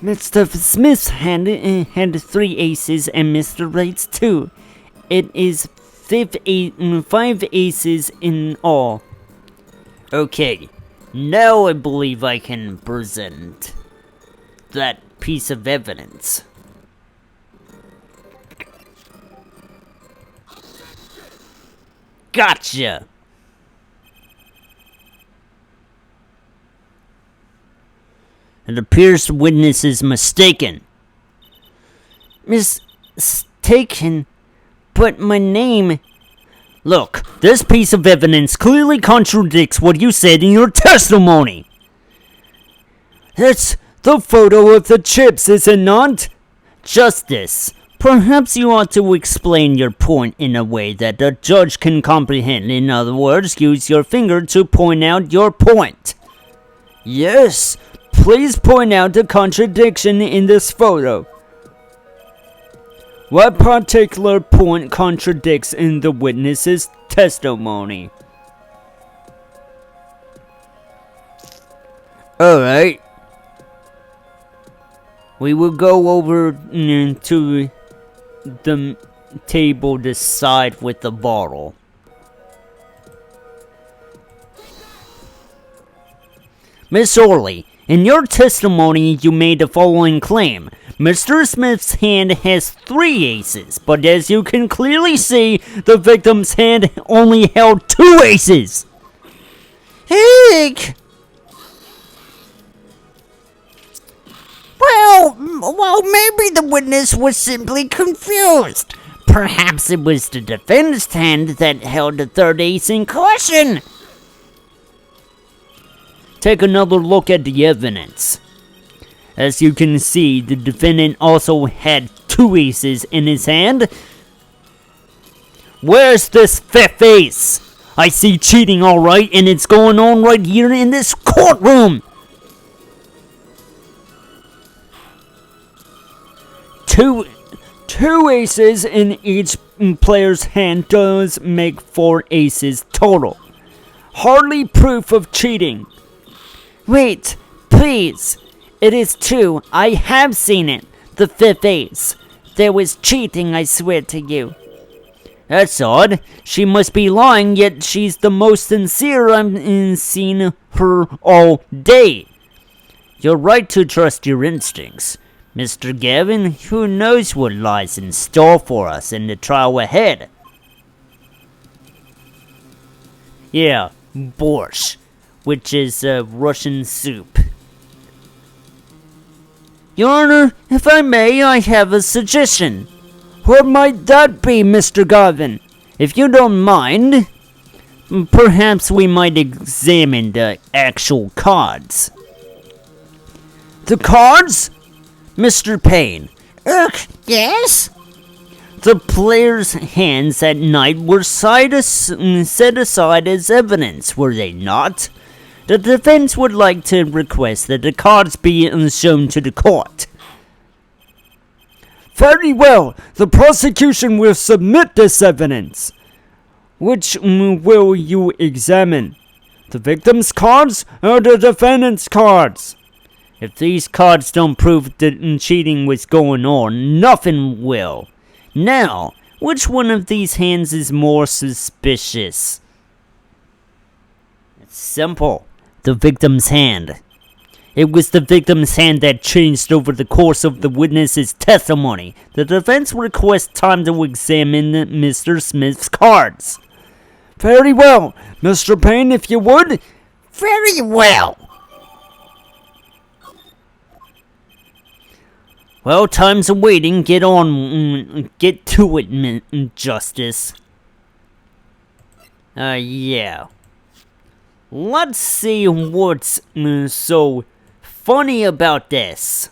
S3: Mr. Smith's hand had 3 aces and Mr. Wright's 2. It is 5 aces in all.
S1: Okay, now I believe I can present that piece of evidence. Gotcha! It appears the witness is mistaken.
S3: Mistaken? But my name...
S1: Look, this piece of evidence clearly contradicts what you said in your testimony.
S3: That's the photo of the chips, is it not?
S1: Justice, perhaps you ought to explain your point in a way that the judge can comprehend. In other words, use your finger to point out your point.
S3: Yes, please point out the contradiction in this photo. What particular point contradicts in the witness's testimony?
S1: Alright. We will go over to the table to side with the bottle. Miss Orley, in your testimony you made the following claim. Mr. Smith's hand has 3 aces, but as you can clearly see, the victim's hand only held 2 aces.
S2: Heck! Well, maybe the witness was simply confused. Perhaps it was the defendant's hand that held the 3rd ace in caution.
S1: Take another look at the evidence. As you can see, the defendant also had 2 aces in his hand. Where's this 5th ace? I see cheating alright, and it's going on right here in this courtroom.
S3: Two aces in each player's hand does make 4 aces total. Hardly proof of cheating. Wait, please.
S1: It is true. I have seen it. The fifth ace. There was cheating, I swear to you. That's odd. She must be lying, yet she's the most sincere I've seen her all day. You're right to trust your instincts. Mr. Gavin, who knows what lies in store for us in the trial ahead? Yeah, borscht, which is Russian soup. Your Honor, if I may, I have a suggestion.
S3: What might that be, Mr. Gavin?
S1: If you don't mind, perhaps we might examine the actual cards.
S3: The cards?
S1: Mr. Payne,
S2: Yes?
S1: the players' hands at night were set aside as evidence, were they not? The defense would like to request that the cards be shown to the court.
S3: Very well. The prosecution will submit this evidence. Which will you examine? The victim's cards or the defendant's cards?
S1: If these cards don't prove that cheating was going on, nothing will. Now, which one of these hands is more suspicious? It's simple. The victim's hand. It was the victim's hand that changed over the course of the witness's testimony. The defense requests time to examine Mr. Smith's cards.
S3: Very well. Mr. Payne, if you would.
S2: Very well.
S1: Well, time's waiting. Get on. Get to it, Justice. Yeah. Let's see what's so funny about this.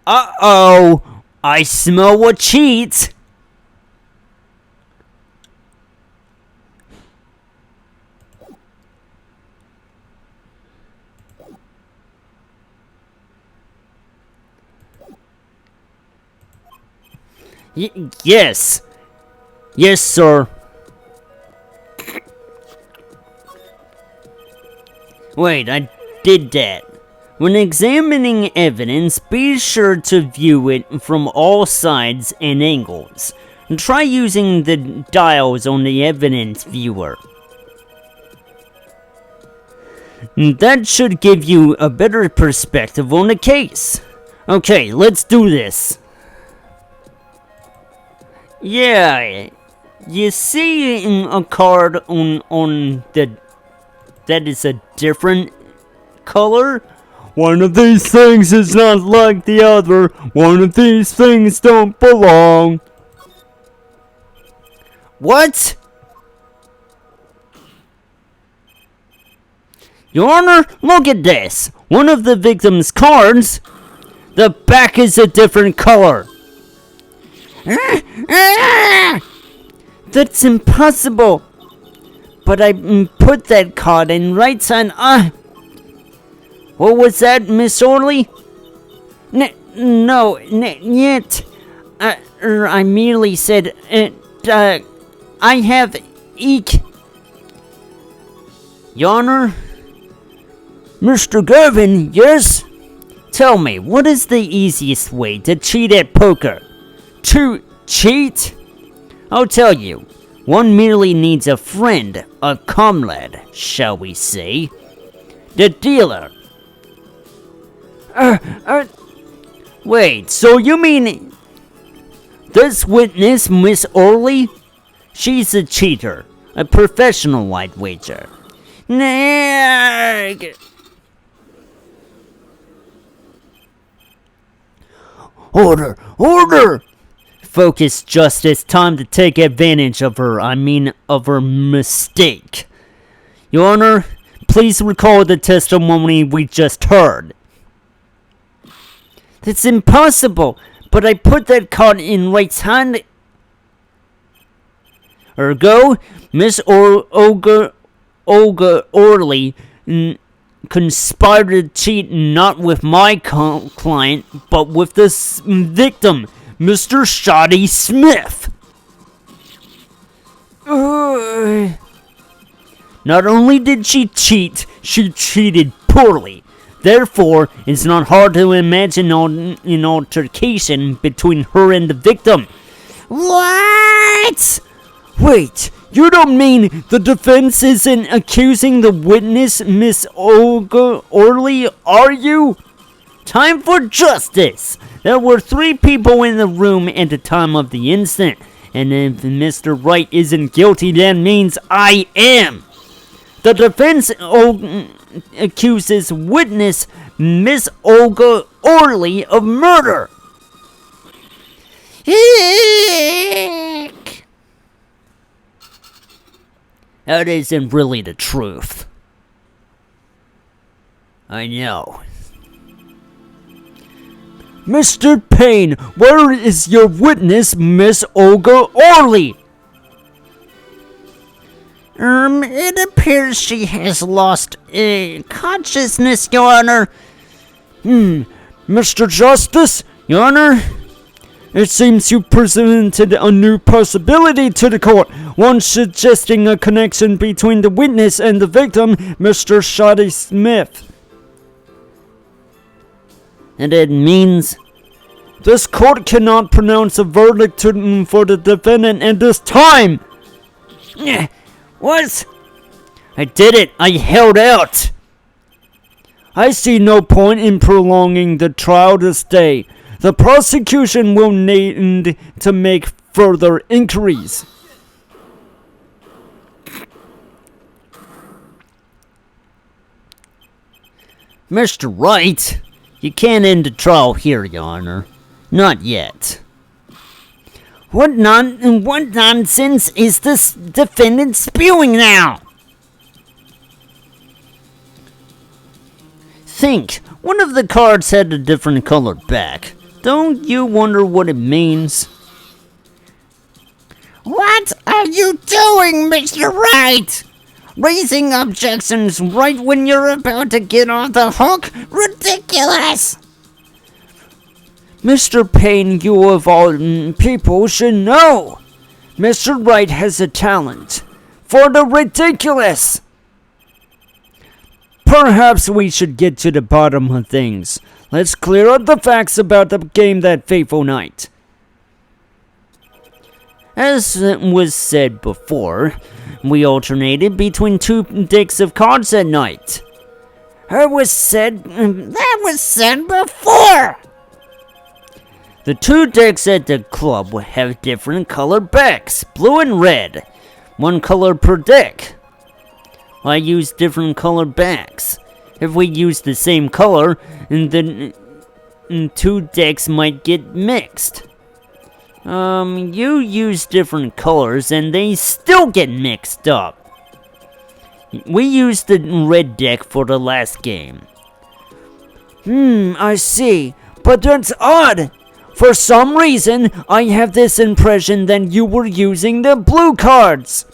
S1: Uh-oh! I smell a cheat! Yes! Yes, sir. Wait, I did that. When examining evidence, be sure to view it from all sides and angles. Try using the dials on the evidence viewer. That should give you a better perspective on the case. Okay, let's do this. Yeah, you see a card on that is a different color?
S3: One of these things is not like the other. One of these things don't belong.
S1: What? Your Honor, look at this. One of the victim's cards, the back is a different color. That's impossible. But I put that card in right side. What was that, Miss Orley? No, yet. I merely said, I have eek. Your Honor?
S3: Mr. Gavin, yes?
S1: Tell me, what is the easiest way to cheat at poker?
S3: To cheat?
S1: I'll tell you. One merely needs a friend, a comrade, shall we say. The dealer. Wait, so you mean this witness, Miss Orley? She's a cheater, a professional, I'd wager. Nag.
S3: Order! Order!
S1: Focus, Justice. Time to take advantage of her. Of her mistake. Your Honor, please recall the testimony we just heard. That's impossible, but I put that card in Right's hand. Ergo, Miss Olga Orley conspired to cheat not with my client, but with the victim, Mr. Shoddy Smith. Not only did she cheat, she cheated poorly. Therefore, it's not hard to imagine an altercation between her and the victim.
S2: What?
S3: Wait, you don't mean the defense isn't accusing the witness, Miss Olga Orley, are you?
S1: Time for justice! There were 3 people in the room at the time of the incident, and if Mr. Wright isn't guilty, that means I am. The defense accuses witness Miss Olga Orley of murder.
S2: Eek.
S1: That isn't really the truth. I know.
S3: Mr. Payne, where is your witness, Miss Olga Orley?
S2: It appears she has lost consciousness, Your Honor.
S3: Mr. Justice,
S1: Your Honor,
S3: it seems you presented a new possibility to the court, one suggesting a connection between the witness and the victim, Mr. Shotty Smith.
S1: and it means
S3: This court cannot pronounce a verdict for the defendant at this time.
S2: What?
S1: I did it. I held out.
S3: I see no point in prolonging the trial this day. The prosecution will need to make further inquiries.
S1: Mr. Wright, you can't end the trial here, Your Honor. Not yet.
S2: What nonsense is this defendant spewing now?
S1: Think. One of the cards had a different color back. Don't you wonder what it means?
S2: What are you doing, Mr. Wright? Raising objections right when you're about to get off the hook? Ridiculous!
S3: Mr. Payne, you of all people should know. Mr. Wright has a talent for the ridiculous. Perhaps we should get to the bottom of things. Let's clear up the facts about the game that fateful night.
S1: As was said before, we alternated between 2 decks of cards at night.
S2: That was said before!
S1: The 2 decks at the club will have different colored backs, blue and red. 1 color per deck. I use different colored backs. If we use the same color, then 2 decks might get mixed. You use different colors and they still get mixed up. We used the red deck for the last game.
S3: I see. But that's odd. For some reason, I have this impression that you were using the blue cards.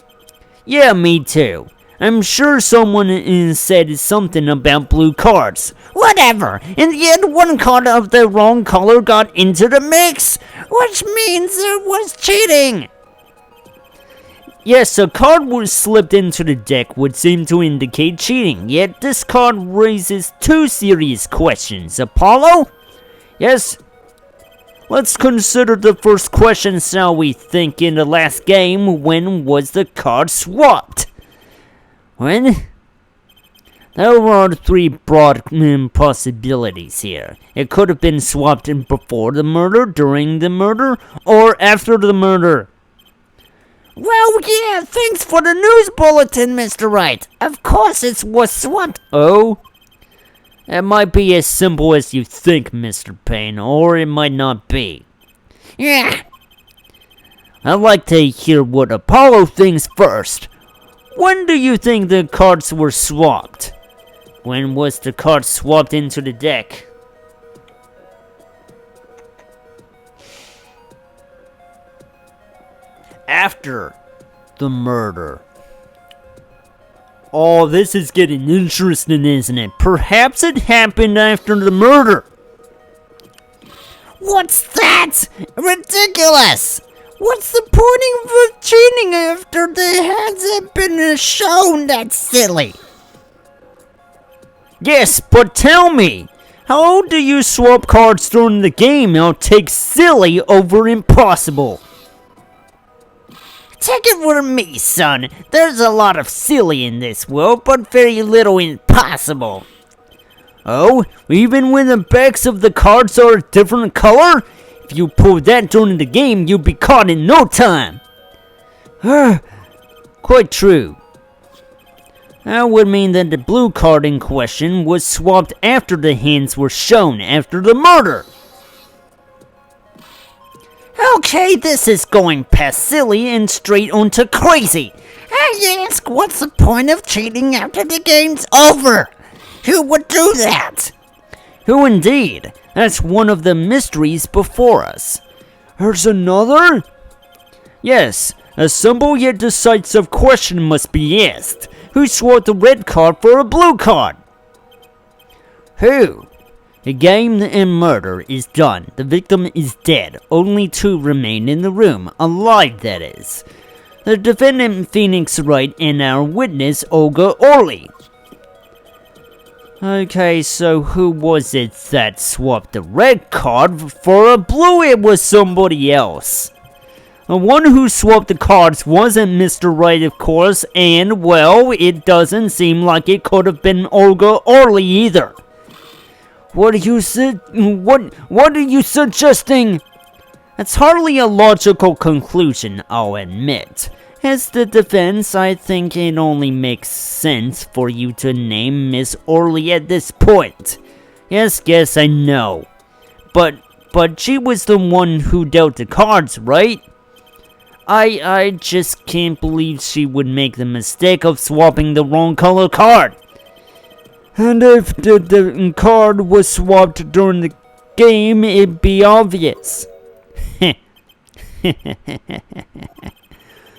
S1: Yeah, me too. I'm sure someone said something about blue cards.
S2: Whatever. In the end, 1 card of the wrong color got into the mix, which means it was cheating.
S1: Yes, a card was slipped into the deck would seem to indicate cheating, yet this card raises 2 serious questions. Apollo?
S3: Yes?
S1: Let's consider the first question, shall we think? In the last game, when was the card swapped? When? There are 3 broad possibilities here. It could have been swapped in before the murder, during the murder, or after the murder.
S2: Well, yeah, thanks for the news bulletin, Mr. Wright. Of course it was swapped.
S1: Oh? It might be as simple as you think, Mr. Payne, or it might not be.
S2: Yeah.
S1: I'd like to hear what Apollo thinks first. When do you think the cards were swapped? When was the card swapped into the deck? After the murder. Oh, this is getting interesting, isn't it? Perhaps it happened after the murder.
S2: What's that? Ridiculous! What's the point of cheating after the hands have been shown? That's silly.
S1: Yes, but tell me, how do you swap cards during the game? I'll take silly over impossible.
S2: Take it from me, son. There's a lot of silly in this world, but very little impossible.
S1: Oh, even when the backs of the cards are a different color? If you pull that during the game, you'll be caught in no time. Quite true. That would mean that the blue card in question was swapped after the hands were shown after the murder.
S2: Okay, this is going past silly and straight onto crazy. I ask, what's the point of cheating after the game's over? Who would do that?
S1: Who indeed? That's one of the mysteries before us.
S3: There's another?
S1: Yes, a simple yet decisive question must be asked. Who swapped a red card for a blue card? Who? The game and murder is done. The victim is dead. Only two remain in the room. Alive, that is. The defendant, Phoenix Wright, and our witness, Olga Orley. Okay, so who was it that swapped the red card for a blue? It was somebody else. The one who swapped the cards wasn't Mr. Wright, of course, and, well, it doesn't seem like it could have been Olga Orley either.
S3: What are you suggesting?
S1: That's hardly a logical conclusion, I'll admit. As the defense, I think it only makes sense for you to name Miss Orley at this point. Yes, I know. But she was the one who dealt the cards, right? I just can't believe she would make the mistake of swapping the wrong color card.
S3: And if the card was swapped during the game, it'd be obvious.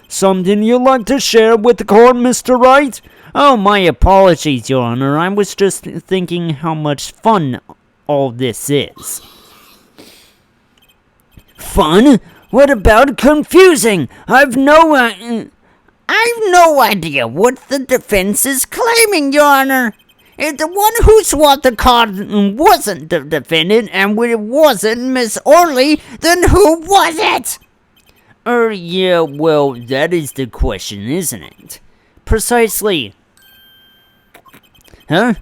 S3: Something you'd like to share with the court, Mr. Wright?
S1: Oh, my apologies, Your Honor. I was just thinking how much fun all this is.
S3: Fun? What about confusing? I've no
S2: idea what the defense is claiming, Your Honor. If the one who swapped the card wasn't the defendant, and when it wasn't Miss Orley, then who was it?
S1: Yeah, well, that is the question, isn't it? Precisely. Huh?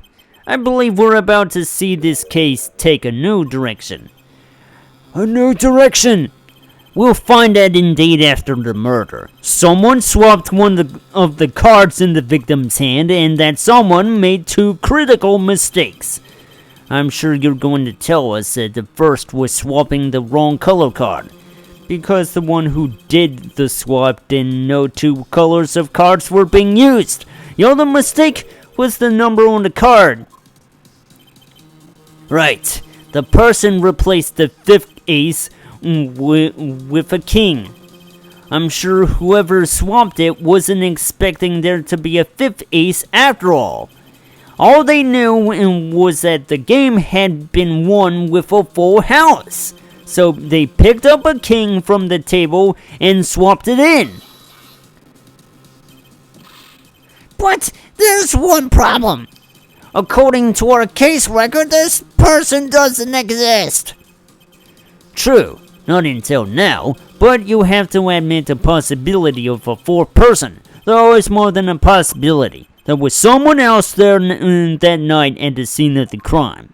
S1: I believe we're about to see this case take a new direction.
S3: A new direction?
S1: We'll find that indeed after the murder. Someone swapped one of the cards in the victim's hand, and that someone made two critical mistakes. I'm sure you're going to tell us that the first was swapping the wrong color card, because the one who did the swap didn't know two colors of cards were being used. The other mistake was the number on the card. Right. The person replaced the fifth ace with a king. I'm sure whoever swapped it wasn't expecting there to be a fifth ace after all. All they knew was that the game had been won with a full house. So they picked up a king from the table and swapped it in.
S2: But there's one problem. According to our case record, this person doesn't exist.
S1: True. Not until now, but you have to admit the possibility of a fourth person. Though it's more than a possibility. There was someone else there that night at the scene of the crime.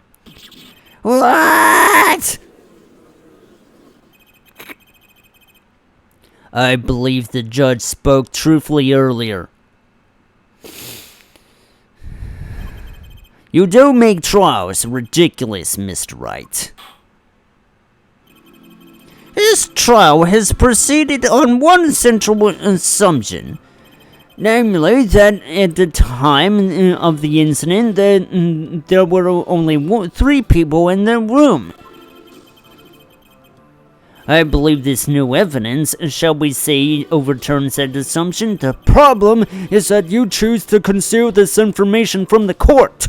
S2: What?
S1: I believe the judge spoke truthfully earlier. You do make trials ridiculous, Mr. Wright.
S2: This trial has proceeded on one central assumption, namely that at the time of the incident there were only 3 people in the room.
S1: I believe this new evidence, shall we say, overturns that assumption.
S3: The problem is that you choose to conceal this information from the court.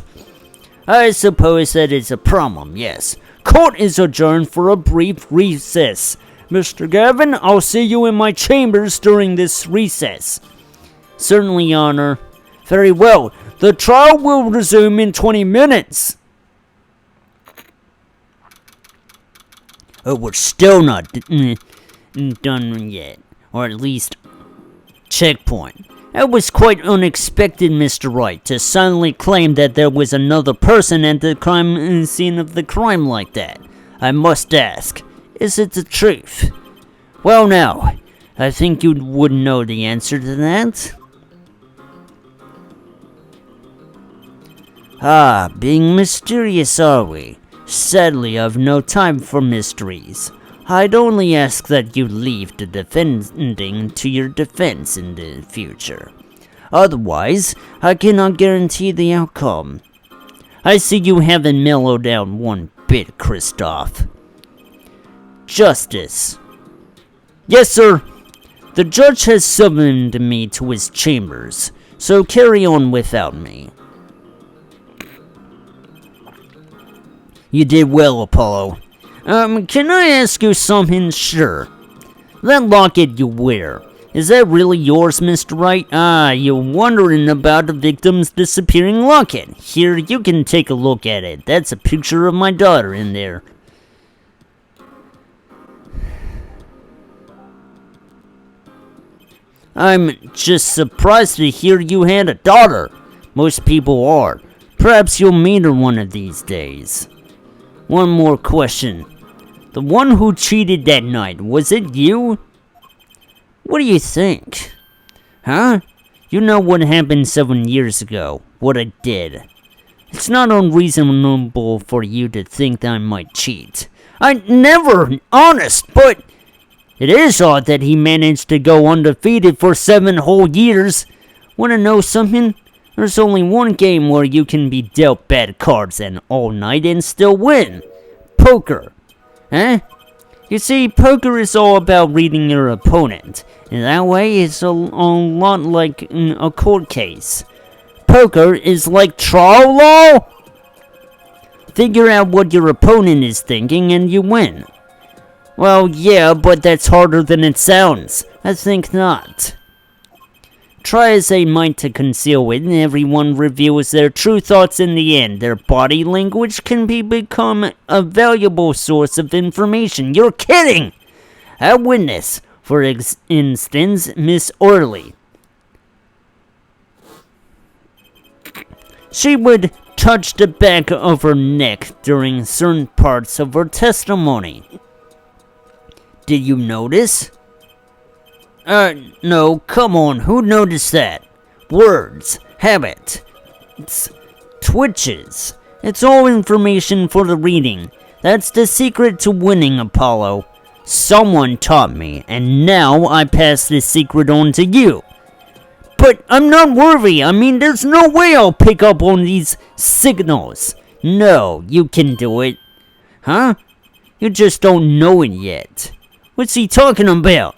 S1: I suppose that is a problem, yes. Court is adjourned for a brief recess.
S3: Mr. Gavin, I'll see you in my chambers during this recess.
S1: Certainly, Your Honor.
S3: Very well. The trial will resume in 20 minutes.
S1: Oh, we're still not done yet. Or at least, checkpoint. It was quite unexpected, Mr. Wright, to suddenly claim that there was another person at the crime scene of the crime like that. I must ask, is it the truth? Well now, I think you would know the answer to that. Ah, being mysterious are we? Sadly, I've no time for mysteries. I'd only ask that you leave the defending to your defense in the future. Otherwise, I cannot guarantee the outcome. I see you haven't mellowed down one bit, Christoph. Justice. Yes, sir. The judge has summoned me to his chambers, so carry on without me. You did well, Apollo. Can I ask you something? Sure. That locket you wear, is that really yours, Mr. Wright? Ah, you're wondering about the victim's disappearing locket. Here, you can take a look at it. That's a picture of my daughter in there. I'm just surprised to hear you had a daughter. Most people are. Perhaps you'll meet her one of these days. One more question. The one who cheated that night, was it you? What do you think? Huh? You know what happened 7 years ago, what I did. It's not unreasonable for you to think that I might cheat. I never, honest, but it is odd that he managed to go undefeated for 7 whole years. Wanna know something? There's only one game where you can be dealt bad cards and all night and still win. Poker. Huh? You see, poker is all about reading your opponent. And that way, it's a lot like a court case. Poker is like trial law. Figure out what your opponent is thinking and you win. Well, yeah, but that's harder than it sounds. I think not. Try as they might to conceal it, everyone reveals their true thoughts in the end. Their body language can become a valuable source of information. You're kidding! A witness, for instance, Miss Orley. She would touch the back of her neck during certain parts of her testimony. Did you notice? No, come on, who noticed that? Words, habit, twitches. It's all information for the reading. That's the secret to winning, Apollo. Someone taught me, and now I pass this secret on to you. But I'm not worthy. I mean, there's no way I'll pick up on these signals. No, you can do it. Huh? You just don't know it yet. What's he talking about?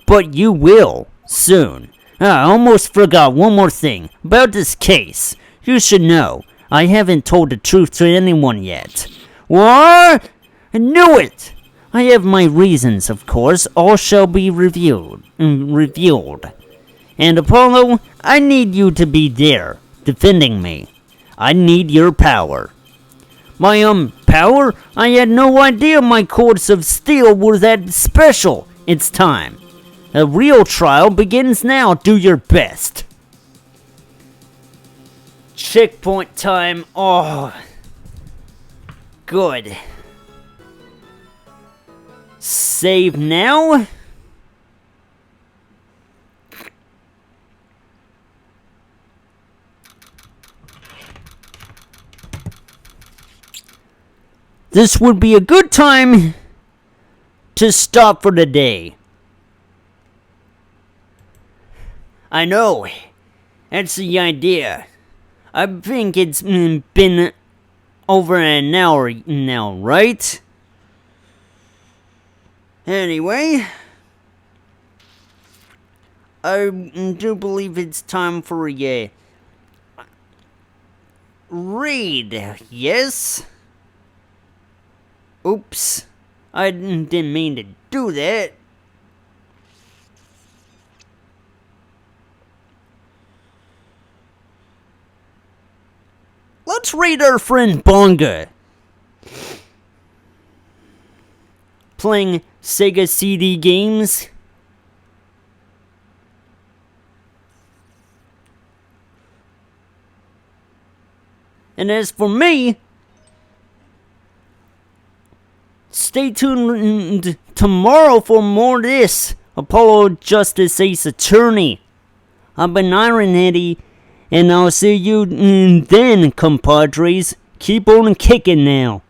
S1: But you will, soon. I almost forgot one more thing. About this case. You should know, I haven't told the truth to anyone yet. What? I knew it! I have my reasons, of course. All shall be revealed. And Apollo, I need you to be there, defending me. I need your power. My, power? I had no idea my cords of steel were that special. It's time. A real trial begins now. Do your best. Checkpoint time. Oh. Good. Save now? This would be a good time to stop for the day. I know. That's the idea. I think it's been over an hour now, right? Anyway, I do believe it's time for a read, yes? Oops. I didn't mean to do that. Let's read our friend Bonga playing Sega CD games. And as for me, stay tuned tomorrow for more of this Apollo Justice Ace Attorney. I've been Iron Eddie, and I'll see you then, compadres. Keep on kicking now.